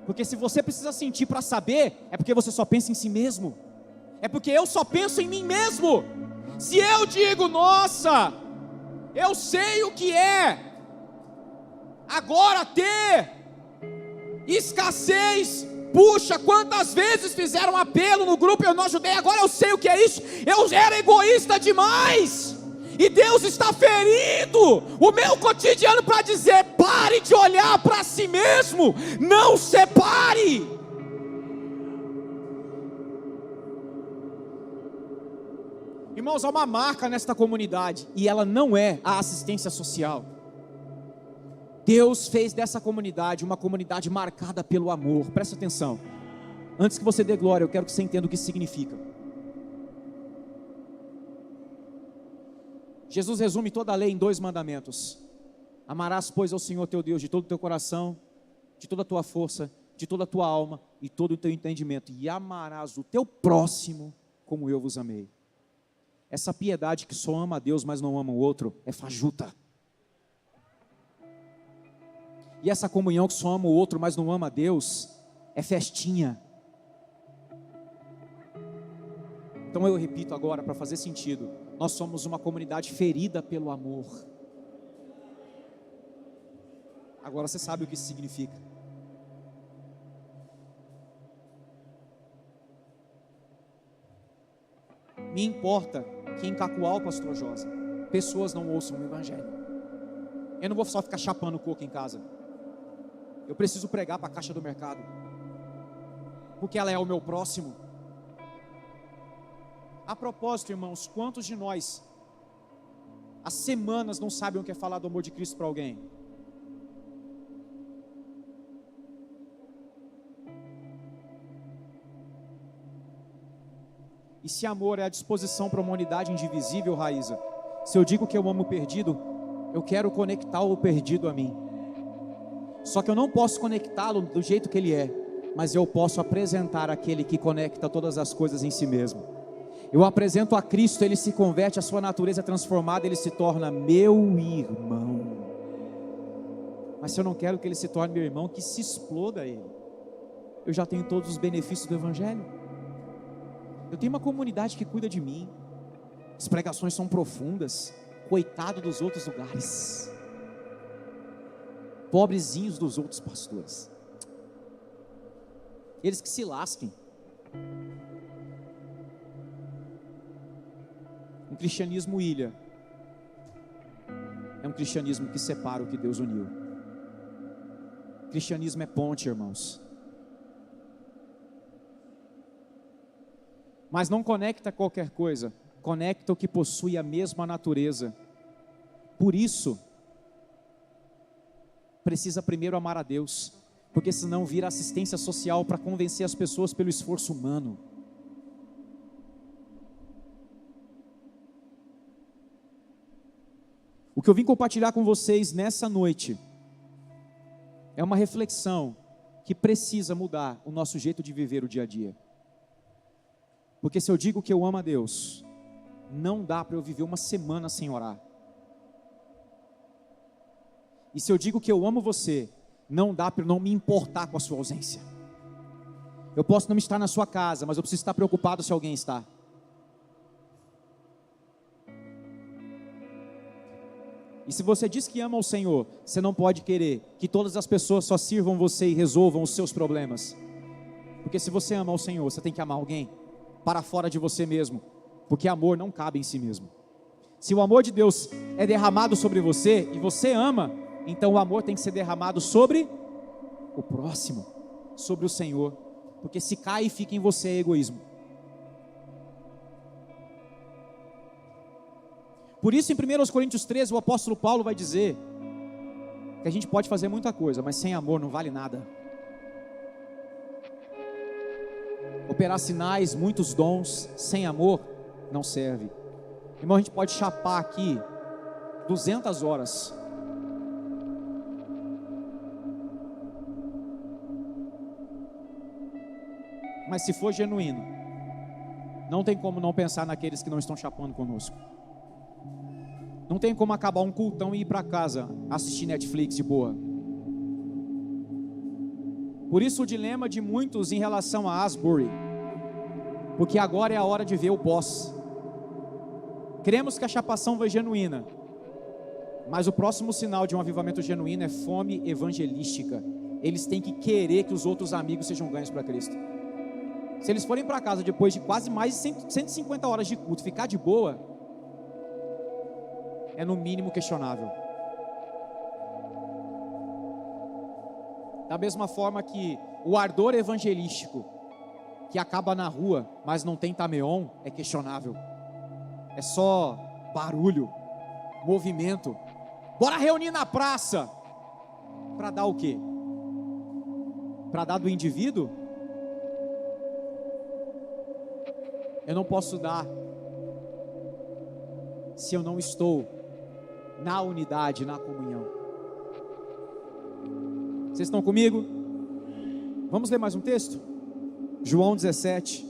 Porque se você precisa sentir para saber, é porque você só pensa em si mesmo. É porque eu só penso em mim mesmo. Se eu digo: nossa, eu sei o que é agora ter escassez. Puxa, quantas vezes fizeram apelo no grupo e eu não ajudei. Agora eu sei o que é isso. Eu era egoísta demais. E Deus está ferindo o meu cotidiano para dizer: pare de olhar para si mesmo. Não separe. Irmãos, há uma marca nesta comunidade, e ela não é a assistência social. Deus fez dessa comunidade uma comunidade marcada pelo amor. Presta atenção. Antes que você dê glória, eu quero que você entenda o que isso significa. Jesus resume toda a lei em 2 mandamentos. Amarás, pois, ao Senhor teu Deus de todo o teu coração, de toda a tua força, de toda a tua alma e todo o teu entendimento. E amarás o teu próximo como eu vos amei. Essa piedade que só ama a Deus, mas não ama o outro, é fajuta. E essa comunhão que só ama o outro, mas não ama a Deus, é festinha. Então eu repito agora, para fazer sentido, nós somos uma comunidade ferida pelo amor. Agora você sabe o que isso significa. Me importa que em Cacoal, pastor Josa, pessoas não ouçam o evangelho. Eu não vou só ficar chapando coco em casa. Eu preciso pregar para a caixa do mercado, porque ela é o meu próximo. A propósito, irmãos, quantos de nós há semanas não sabem o que é falar do amor de Cristo para alguém? E se amor é a disposição para uma unidade indivisível, Raíza, se eu digo que eu amo o perdido, eu quero conectar o perdido a mim. Só que eu não posso conectá-lo do jeito que ele é, mas eu posso apresentar aquele que conecta todas as coisas em si mesmo. Eu apresento a Cristo, ele se converte, a sua natureza é transformada, ele se torna meu irmão. Mas se eu não quero que ele se torne meu irmão, que se exploda ele. Eu já tenho todos os benefícios do evangelho. Eu tenho uma comunidade que cuida de mim. As pregações são profundas. Coitado dos outros lugares. Pobrezinhos dos outros pastores. Eles que se lasquem. Um cristianismo ilha é um cristianismo que separa o que Deus uniu. Cristianismo é ponte, irmãos. Mas não conecta qualquer coisa, conecta o que possui a mesma natureza. Por isso, precisa primeiro amar a Deus, porque senão vira assistência social para convencer as pessoas pelo esforço humano. O que eu vim compartilhar com vocês nessa noite é uma reflexão que precisa mudar o nosso jeito de viver o dia a dia. Porque se eu digo que eu amo a Deus, não dá para eu viver uma semana sem orar. E se eu digo que eu amo você, não dá para eu não me importar com a sua ausência. Eu posso não estar na sua casa, mas eu preciso estar preocupado se alguém está. E se você diz que ama o Senhor, você não pode querer que todas as pessoas só sirvam você e resolvam os seus problemas. Porque se você ama o Senhor, você tem que amar alguém para fora de você mesmo, porque amor não cabe em si mesmo. Se o amor de Deus é derramado sobre você e você ama, então o amor tem que ser derramado sobre o próximo, sobre o Senhor, porque se cai e fica em você é egoísmo. Por isso em 1 Coríntios 13 o apóstolo Paulo vai dizer que a gente pode fazer muita coisa, mas sem amor não vale nada. Operar sinais, muitos dons, sem amor, não serve. Irmão, a gente pode chapar aqui 200 horas. Mas se for genuíno, não tem como não pensar naqueles que não estão chapando conosco. Não tem como acabar um cultão e ir para casa assistir Netflix de boa. Por isso o dilema de muitos em relação a Asbury, porque agora é a hora de ver o boss. Cremos que a chapação foi genuína, mas o próximo sinal de um avivamento genuíno é fome evangelística. Eles têm que querer que os outros amigos sejam ganhos para Cristo. Se eles forem para casa depois de quase mais de 150 horas de culto, ficar de boa, é no mínimo questionável. Da mesma forma que o ardor evangelístico, que acaba na rua, mas não tem tameon, é questionável. É só barulho, movimento. Bora reunir na praça. Para dar o quê? Para dar do indivíduo? Eu não posso dar se eu não estou na unidade, na comunhão. Vocês estão comigo? Vamos ler mais um texto? João 17.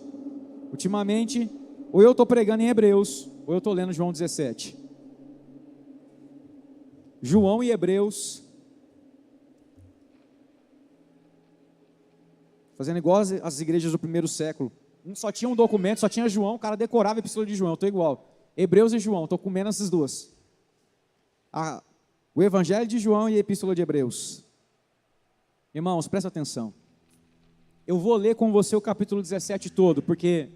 Ultimamente, ou eu estou pregando em Hebreus, ou Ou eu estou lendo João 17? João e Hebreus, fazendo igual as igrejas do primeiro século. Só tinha um documento, só tinha João, o cara decorava a epístola de João, eu estou igual. Hebreus e João, estou comendo essas duas. O Evangelho de João e a epístola de Hebreus. Irmãos, presta atenção. Eu vou ler com você o capítulo 17 todo, porque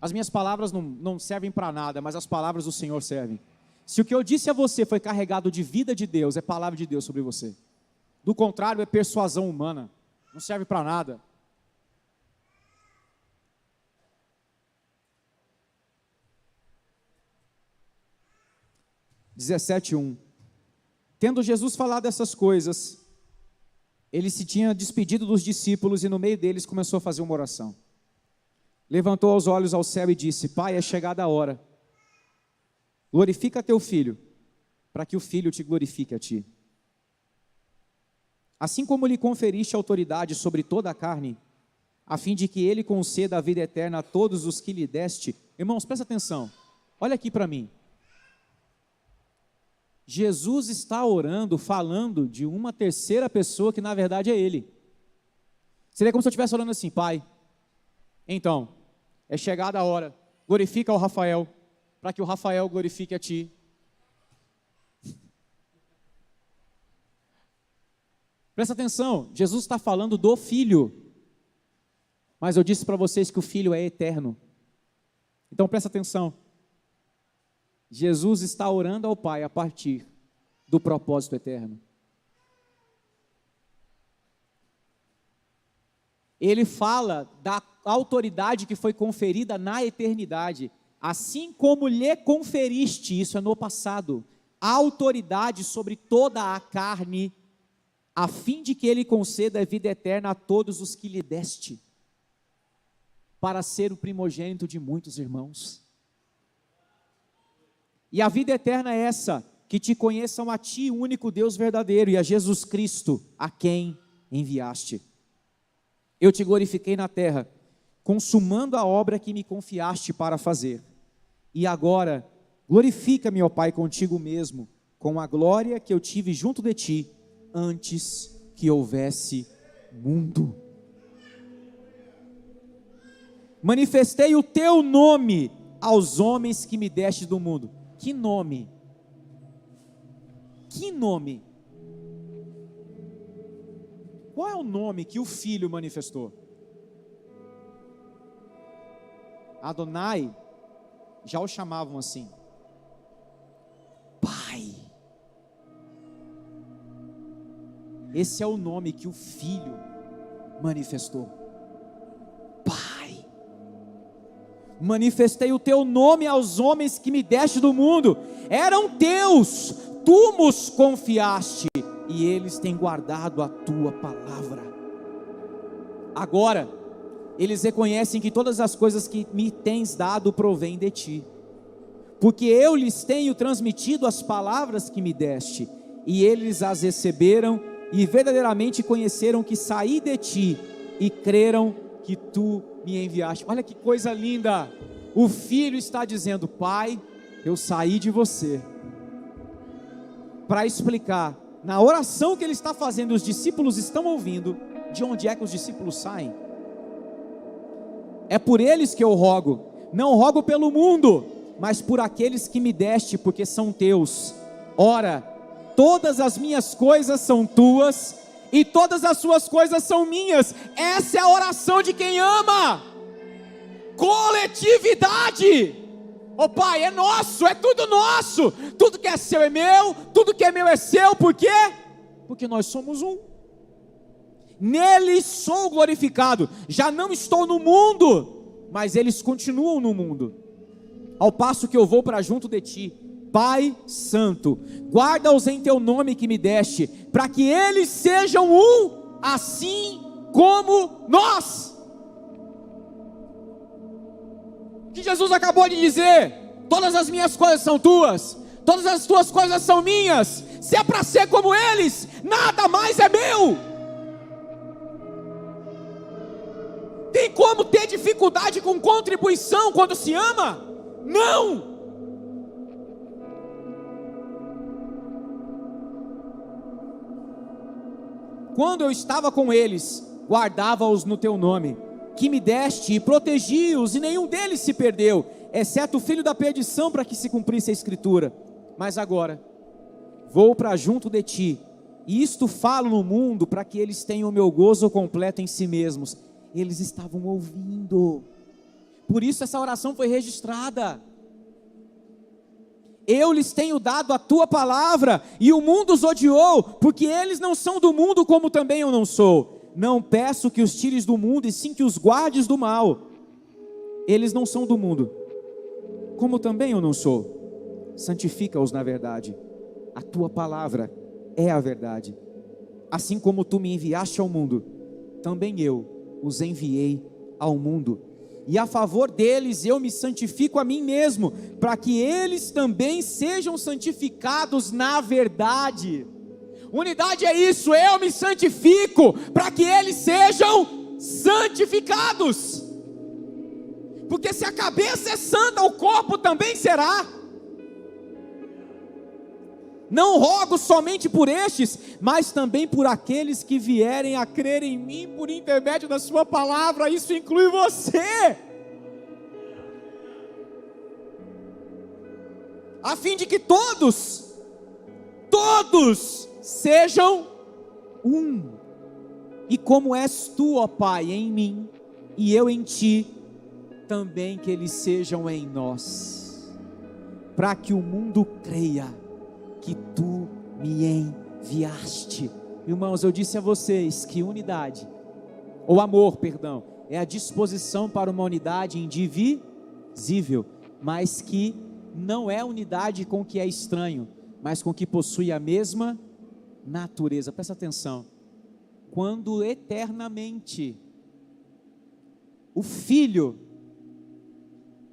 as minhas palavras não servem para nada, mas as palavras do Senhor servem. Se o que eu disse a você foi carregado de vida de Deus, é palavra de Deus sobre você. Do contrário, é persuasão humana, não serve para nada. (João 17:1) Tendo Jesus falado essas coisas, ele se tinha despedido dos discípulos e no meio deles começou a fazer uma oração. Levantou os olhos ao céu e disse: Pai, é chegada a hora. Glorifica teu filho, para que o filho te glorifique a ti. Assim como lhe conferiste autoridade sobre toda a carne, a fim de que ele conceda a vida eterna a todos os que lhe deste. Irmãos, presta atenção, olha aqui para mim. Jesus está orando, falando de uma terceira pessoa que na verdade é ele. Seria como se eu estivesse orando assim: Pai, então, é chegada a hora, glorifica o Rafael, para que o Rafael glorifique a ti. Presta atenção, Jesus está falando do Filho, mas eu disse para vocês que o Filho é eterno. Então presta atenção, Jesus está orando ao Pai a partir do propósito eterno. Ele fala da autoridade que foi conferida na eternidade. Assim como lhe conferiste, isso é no passado, a autoridade sobre toda a carne, a fim de que ele conceda a vida eterna a todos os que lhe deste, para ser o primogênito de muitos irmãos. E a vida eterna é essa, que te conheçam a ti, o único Deus verdadeiro, e a Jesus Cristo, a quem enviaste. Eu te glorifiquei na terra, consumando a obra que me confiaste para fazer. E agora, glorifica-me, ó Pai, contigo mesmo, com a glória que eu tive junto de ti, antes que houvesse mundo. Manifestei o teu nome aos homens que me deste do mundo. Que nome? Que nome? Qual é o nome que o Filho manifestou? Adonai, já o chamavam assim, Pai. Esse é o nome que o Filho manifestou, Pai. Manifestei o teu nome aos homens que me deste do mundo, eram teus, tu nos confiaste, e eles têm guardado a tua palavra. Agora, eles reconhecem que todas as coisas que me tens dado provêm de ti, porque eu lhes tenho transmitido as palavras que me deste, e eles as receberam, e verdadeiramente conheceram que saí de ti, e creram que tu me enviaste. Olha que coisa linda, o Filho está dizendo: Pai, eu saí de você, para explicar, na oração que ele está fazendo, os discípulos estão ouvindo, de onde é que os discípulos saem? É por eles que eu rogo, não rogo pelo mundo, mas por aqueles que me deste, porque são teus. Ora, todas as minhas coisas são tuas, e todas as suas coisas são minhas. Essa é a oração de quem ama. Coletividade. Ó Pai, é nosso, é tudo nosso, tudo que é seu é meu, tudo que é meu é seu. Por quê? Porque nós somos um. Nele sou glorificado, já não estou no mundo, mas eles continuam no mundo, ao passo que eu vou para junto de ti. Pai Santo, guarda-os em teu nome que me deste, para que eles sejam um, assim como nós. Que Jesus acabou de dizer: todas as minhas coisas são tuas, todas as tuas coisas são minhas. Se é para ser como eles, nada mais é meu. Tem como ter dificuldade com contribuição quando se ama? Não! quando eu estava com eles, guardava-os no teu nome, que me deste, e protegi-os, e nenhum deles se perdeu, exceto o filho da perdição, para que se cumprisse a escritura. Mas agora, vou para junto de ti, e isto falo no mundo, para que eles tenham o meu gozo completo em si mesmos. Eles estavam ouvindo, por isso essa oração foi registrada. Eu lhes tenho dado a tua palavra, e o mundo os odiou, porque eles não são do mundo, como também eu não sou. Não peço que os tires do mundo, e sim que os guardes do mal. Eles não são do mundo, como também eu não sou. Santifica-os na verdade, a tua palavra é a verdade. Assim como tu me enviaste ao mundo, também eu os enviei ao mundo. E a favor deles eu me santifico a mim mesmo, para que eles também sejam santificados na verdade. Unidade é isso, eu me santifico, para que eles sejam santificados. Porque se a cabeça é santa, o corpo também será. Não rogo somente por estes, mas também por aqueles que vierem a crer em mim por intermédio da sua palavra. Isso inclui você, a fim de que todos sejam um. E como és tu, ó Pai, em mim, e eu em ti, também que eles sejam em nós, para que o mundo creia que tu me enviaste. Irmãos, eu disse a vocês que unidade, ou amor, perdão, é a disposição para uma unidade indivisível, mas que não é unidade com o que é estranho, mas com o que possui a mesma natureza. Presta atenção, quando eternamente o Filho,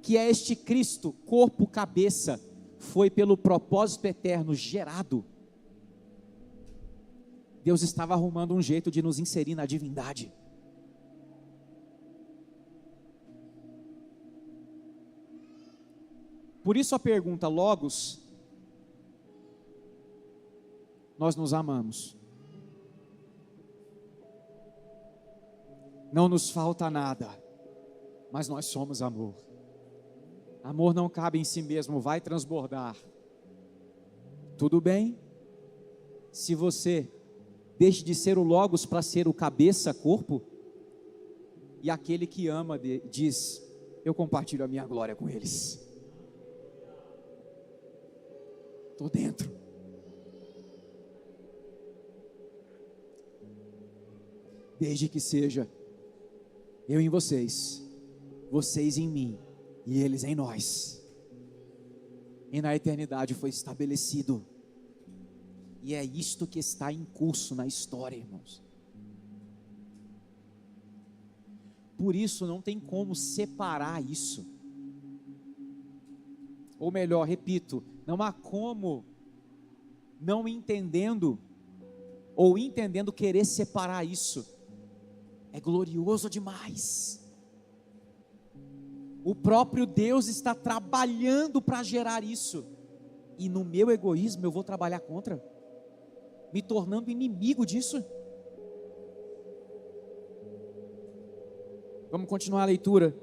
que é este Cristo, corpo, cabeça, foi pelo propósito eterno gerado, Deus estava arrumando um jeito de nos inserir na divindade. Por isso a pergunta, Logos, nós nos amamos, não nos falta nada, mas nós somos amor. Amor não cabe em si mesmo, vai transbordar. Tudo bem? Se você deixa de ser o Logos para ser o cabeça, corpo, e aquele que ama diz, eu compartilho a minha glória com eles. Estou dentro. Desde que seja eu em vocês, vocês em mim, e eles em nós, e na eternidade foi estabelecido, e é isto que está em curso na história, irmãos. Por isso não tem como separar isso, ou melhor, repito, não há como, não entendendo, ou entendendo, querer separar isso. É glorioso demais. O próprio Deus está trabalhando para gerar isso, e no meu egoísmo eu vou trabalhar contra, me tornando inimigo disso. Vamos continuar a leitura.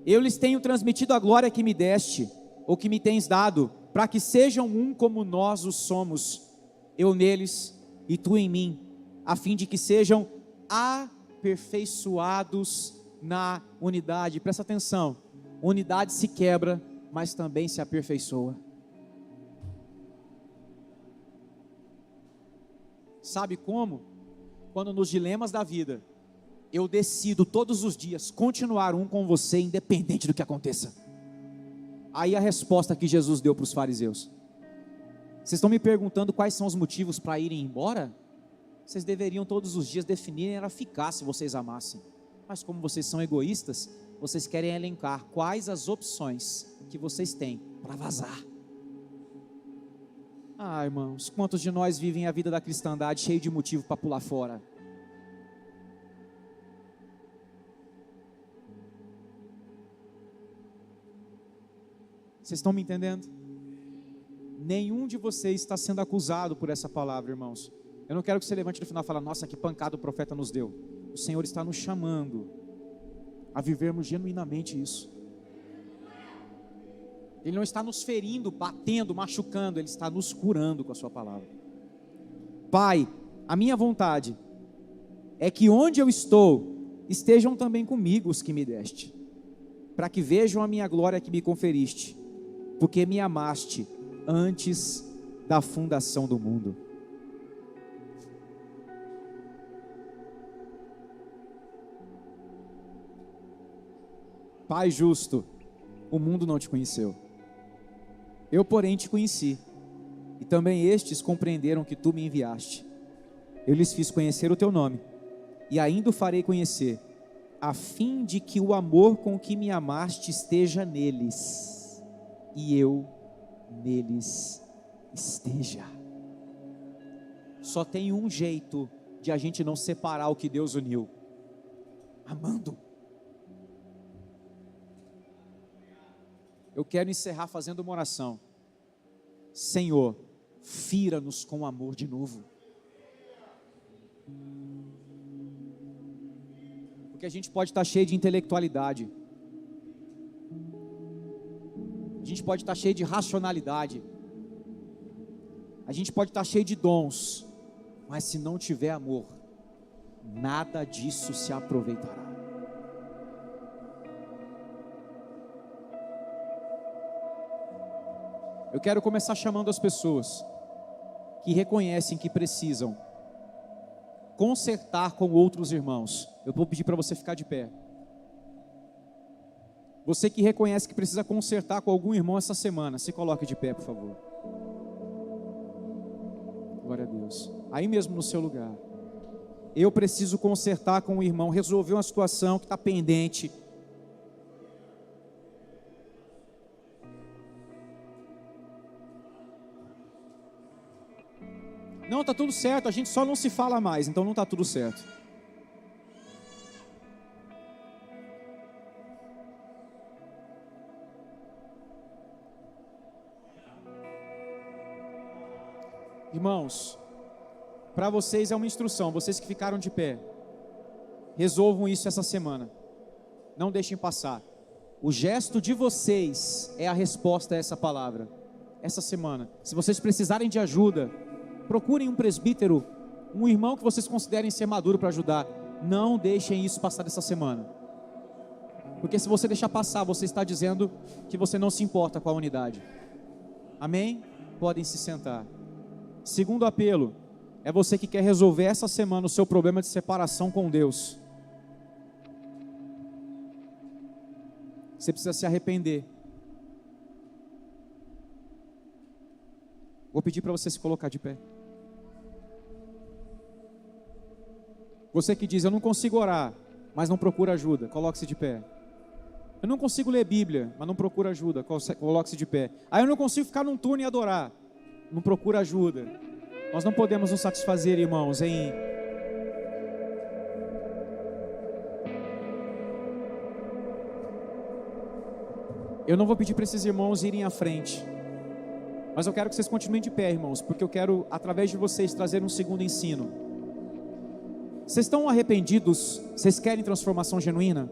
Eu lhes tenho transmitido a glória que me deste, ou que me tens dado, para que sejam um como nós o somos, eu neles e tu em mim, a fim de que sejam aperfeiçoados na unidade. Presta atenção, unidade se quebra, mas também se aperfeiçoa. Sabe como? Quando nos dilemas da vida, eu decido todos os dias continuar um com você, independente do que aconteça. Aí a resposta que Jesus deu para os fariseus. Vocês estão me perguntando quais são os motivos para irem embora? Vocês deveriam todos os dias definirem, era ficar se vocês amassem. Mas como vocês são egoístas, vocês querem elencar quais as opções que vocês têm para vazar. Ah, irmãos, quantos de nós vivem a vida da cristandade cheio de motivo para pular fora? Vocês estão me entendendo? Nenhum de vocês está sendo acusado por essa palavra, irmãos. Eu não quero que você levante no final e fale: nossa, que pancada o profeta nos deu. O Senhor está nos chamando a vivermos genuinamente isso. Ele não está nos ferindo, batendo, machucando, Ele está nos curando com a sua palavra. Pai, a minha vontade é que onde eu estou, estejam também comigo os que me deste, para que vejam a minha glória que me conferiste, porque me amaste antes da fundação do mundo. Pai justo, o mundo não te conheceu. Eu, porém, te conheci, e também estes compreenderam que tu me enviaste. Eu lhes fiz conhecer o teu nome, e ainda o farei conhecer, a fim de que o amor com que me amaste esteja neles, e eu neles esteja. Só tem um jeito de a gente não separar o que Deus uniu: amando. Eu quero encerrar fazendo uma oração. Senhor, fira-nos com amor de novo. Porque a gente pode estar cheio de intelectualidade, a gente pode estar cheio de racionalidade, a gente pode estar cheio de dons, mas se não tiver amor, nada disso se aproveitará. Eu quero começar chamando as pessoas que reconhecem que precisam consertar com outros irmãos. Eu vou pedir para você ficar de pé. Você que reconhece que precisa consertar com algum irmão essa semana, se coloque de pé, por favor. Glória a Deus. Aí mesmo no seu lugar. Eu preciso consertar com o irmão, resolver uma situação que está pendente. Não, está tudo certo, a gente só não se fala mais, então não está tudo certo. Irmãos, para vocês é uma instrução, vocês que ficaram de pé, resolvam isso essa semana, não deixem passar. O gesto de vocês é a resposta a essa palavra, essa semana. Se vocês precisarem de ajuda, procurem um presbítero, um irmão que vocês considerem ser maduro para ajudar. Não deixem isso passar essa semana, porque se você deixar passar, você está dizendo que você não se importa com a unidade. Amém? Podem se sentar. Segundo apelo, é você que quer resolver essa semana o seu problema de separação com Deus. Você precisa se arrepender. Vou pedir para você se colocar de pé. Você que diz: eu não consigo orar, mas não procura ajuda, coloque-se de pé. Eu não consigo ler Bíblia, mas não procura ajuda, coloque-se de pé. Aí eu não consigo ficar num turno e adorar, não procura ajuda. Nós não podemos nos satisfazer, irmãos, em eu não vou pedir para esses irmãos irem à frente, mas eu quero que vocês continuem de pé, irmãos, porque eu quero, através de vocês, trazer um segundo ensino. Vocês estão arrependidos? Vocês querem transformação genuína?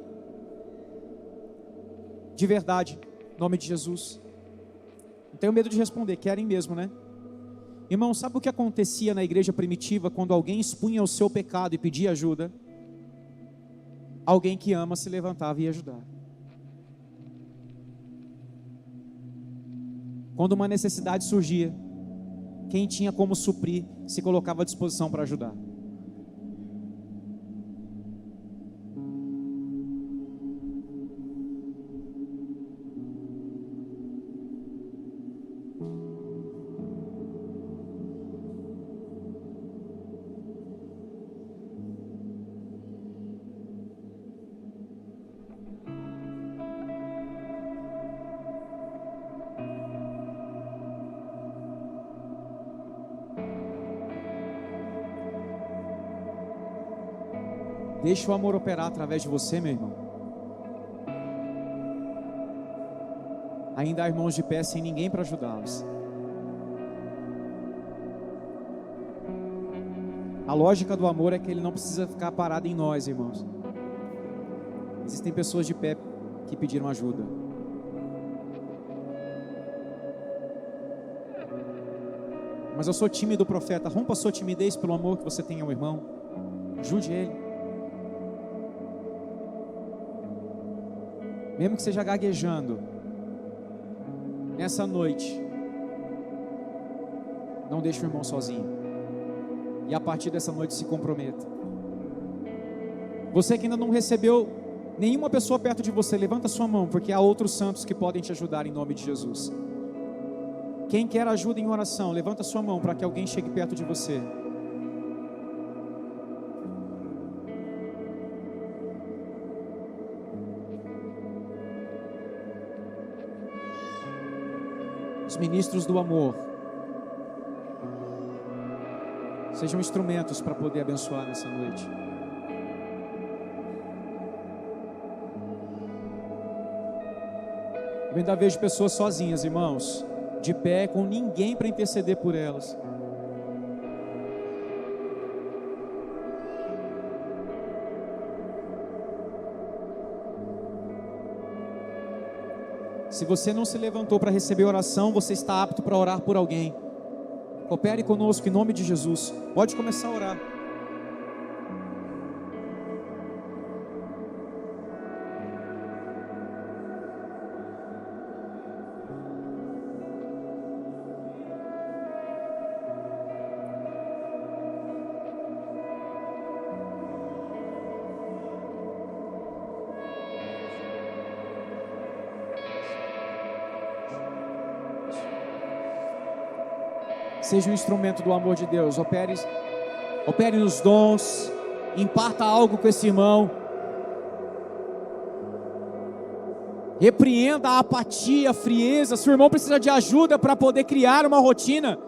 De verdade, em nome de Jesus. Não tenho medo de responder, querem mesmo, né? Irmão, sabe o que acontecia na igreja primitiva quando alguém expunha o seu pecado e pedia ajuda? Alguém que ama se levantava e ia ajudar. Quando uma necessidade surgia, quem tinha como suprir se colocava à disposição para ajudar. Deixa o amor operar através de você, meu irmão. Ainda há irmãos de pé sem ninguém para ajudá-los. A lógica do amor é que ele não precisa ficar parado em nós, irmãos. Existem pessoas de pé que pediram ajuda. Mas eu sou tímido, profeta. Rompa a sua timidez pelo amor que você tem ao irmão. Ajude ele. Mesmo que seja gaguejando, nessa noite, não deixe o irmão sozinho. E a partir dessa noite se comprometa. Você que ainda não recebeu nenhuma pessoa perto de você, levanta sua mão, porque há outros santos que podem te ajudar em nome de Jesus. Quem quer ajuda em oração, levanta sua mão para que alguém chegue perto de você. Os ministros do amor sejam instrumentos para poder abençoar nessa noite. Eu ainda vejo pessoas sozinhas, irmãos, de pé, com ninguém para interceder por elas. Se você não se levantou para receber oração, você está apto para orar por alguém. Coopere conosco em nome de Jesus. Pode começar a orar. Seja um instrumento do amor de Deus. Opere nos dons. Imparta algo com esse irmão. Repreenda a apatia, a frieza. Se o irmão precisa de ajuda para poder criar uma rotina,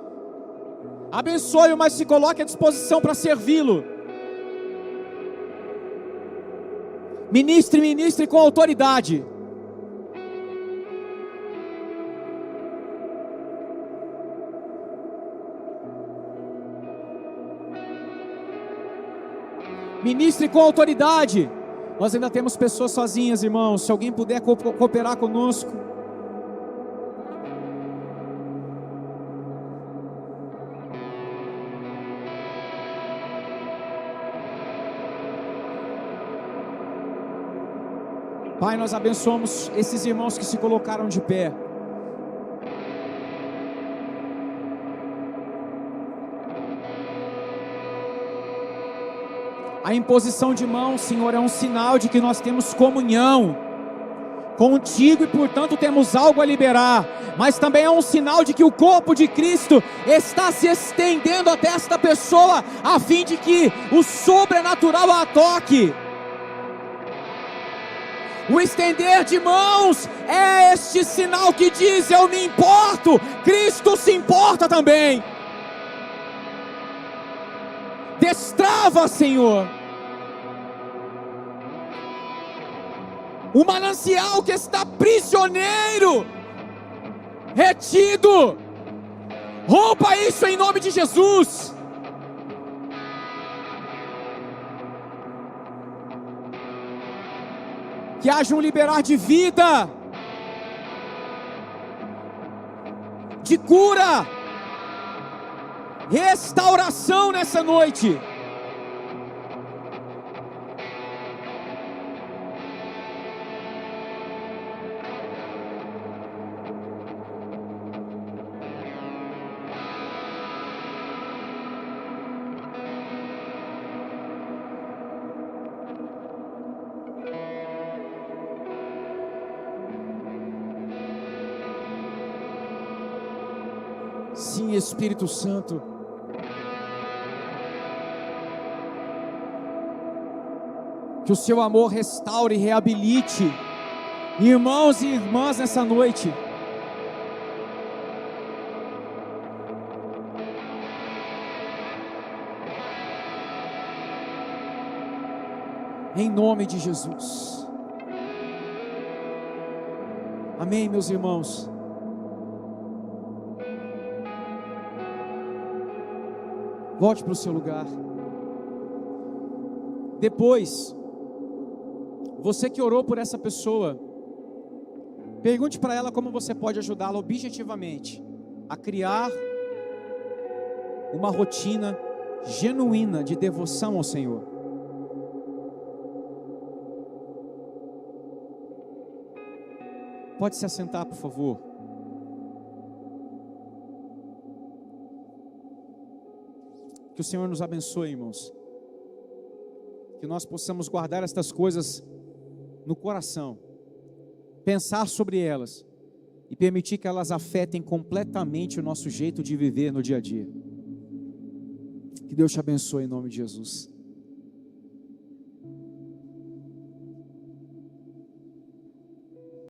abençoe-o, mas se coloque à disposição para servi-lo. Ministre com autoridade. Ministre com autoridade. Nós ainda temos pessoas sozinhas, irmãos. Se alguém puder cooperar conosco. Pai, nós abençoamos esses irmãos que se colocaram de pé. A imposição de mãos, Senhor, é um sinal de que nós temos comunhão contigo e, portanto, temos algo a liberar. Mas também é um sinal de que o corpo de Cristo está se estendendo até esta pessoa, a fim de que o sobrenatural a toque. O estender de mãos é este sinal que diz: eu me importo, Cristo se importa também. Destrava, Senhor, o manancial que está prisioneiro, retido. Rompa isso em nome de Jesus. Que haja um liberar de vida, de cura, restauração nessa noite. Sim, Espírito Santo. Que o seu amor restaure e reabilite irmãos e irmãs nessa noite. Em nome de Jesus. Amém, meus irmãos. Volte para o seu lugar. Depois, você que orou por essa pessoa, pergunte para ela como você pode ajudá-la objetivamente a criar uma rotina genuína de devoção ao Senhor. Pode se assentar, por favor. Que o Senhor nos abençoe, irmãos. Que nós possamos guardar estas coisas no coração, pensar sobre elas e permitir que elas afetem completamente o nosso jeito de viver no dia a dia. Que Deus te abençoe em nome de Jesus.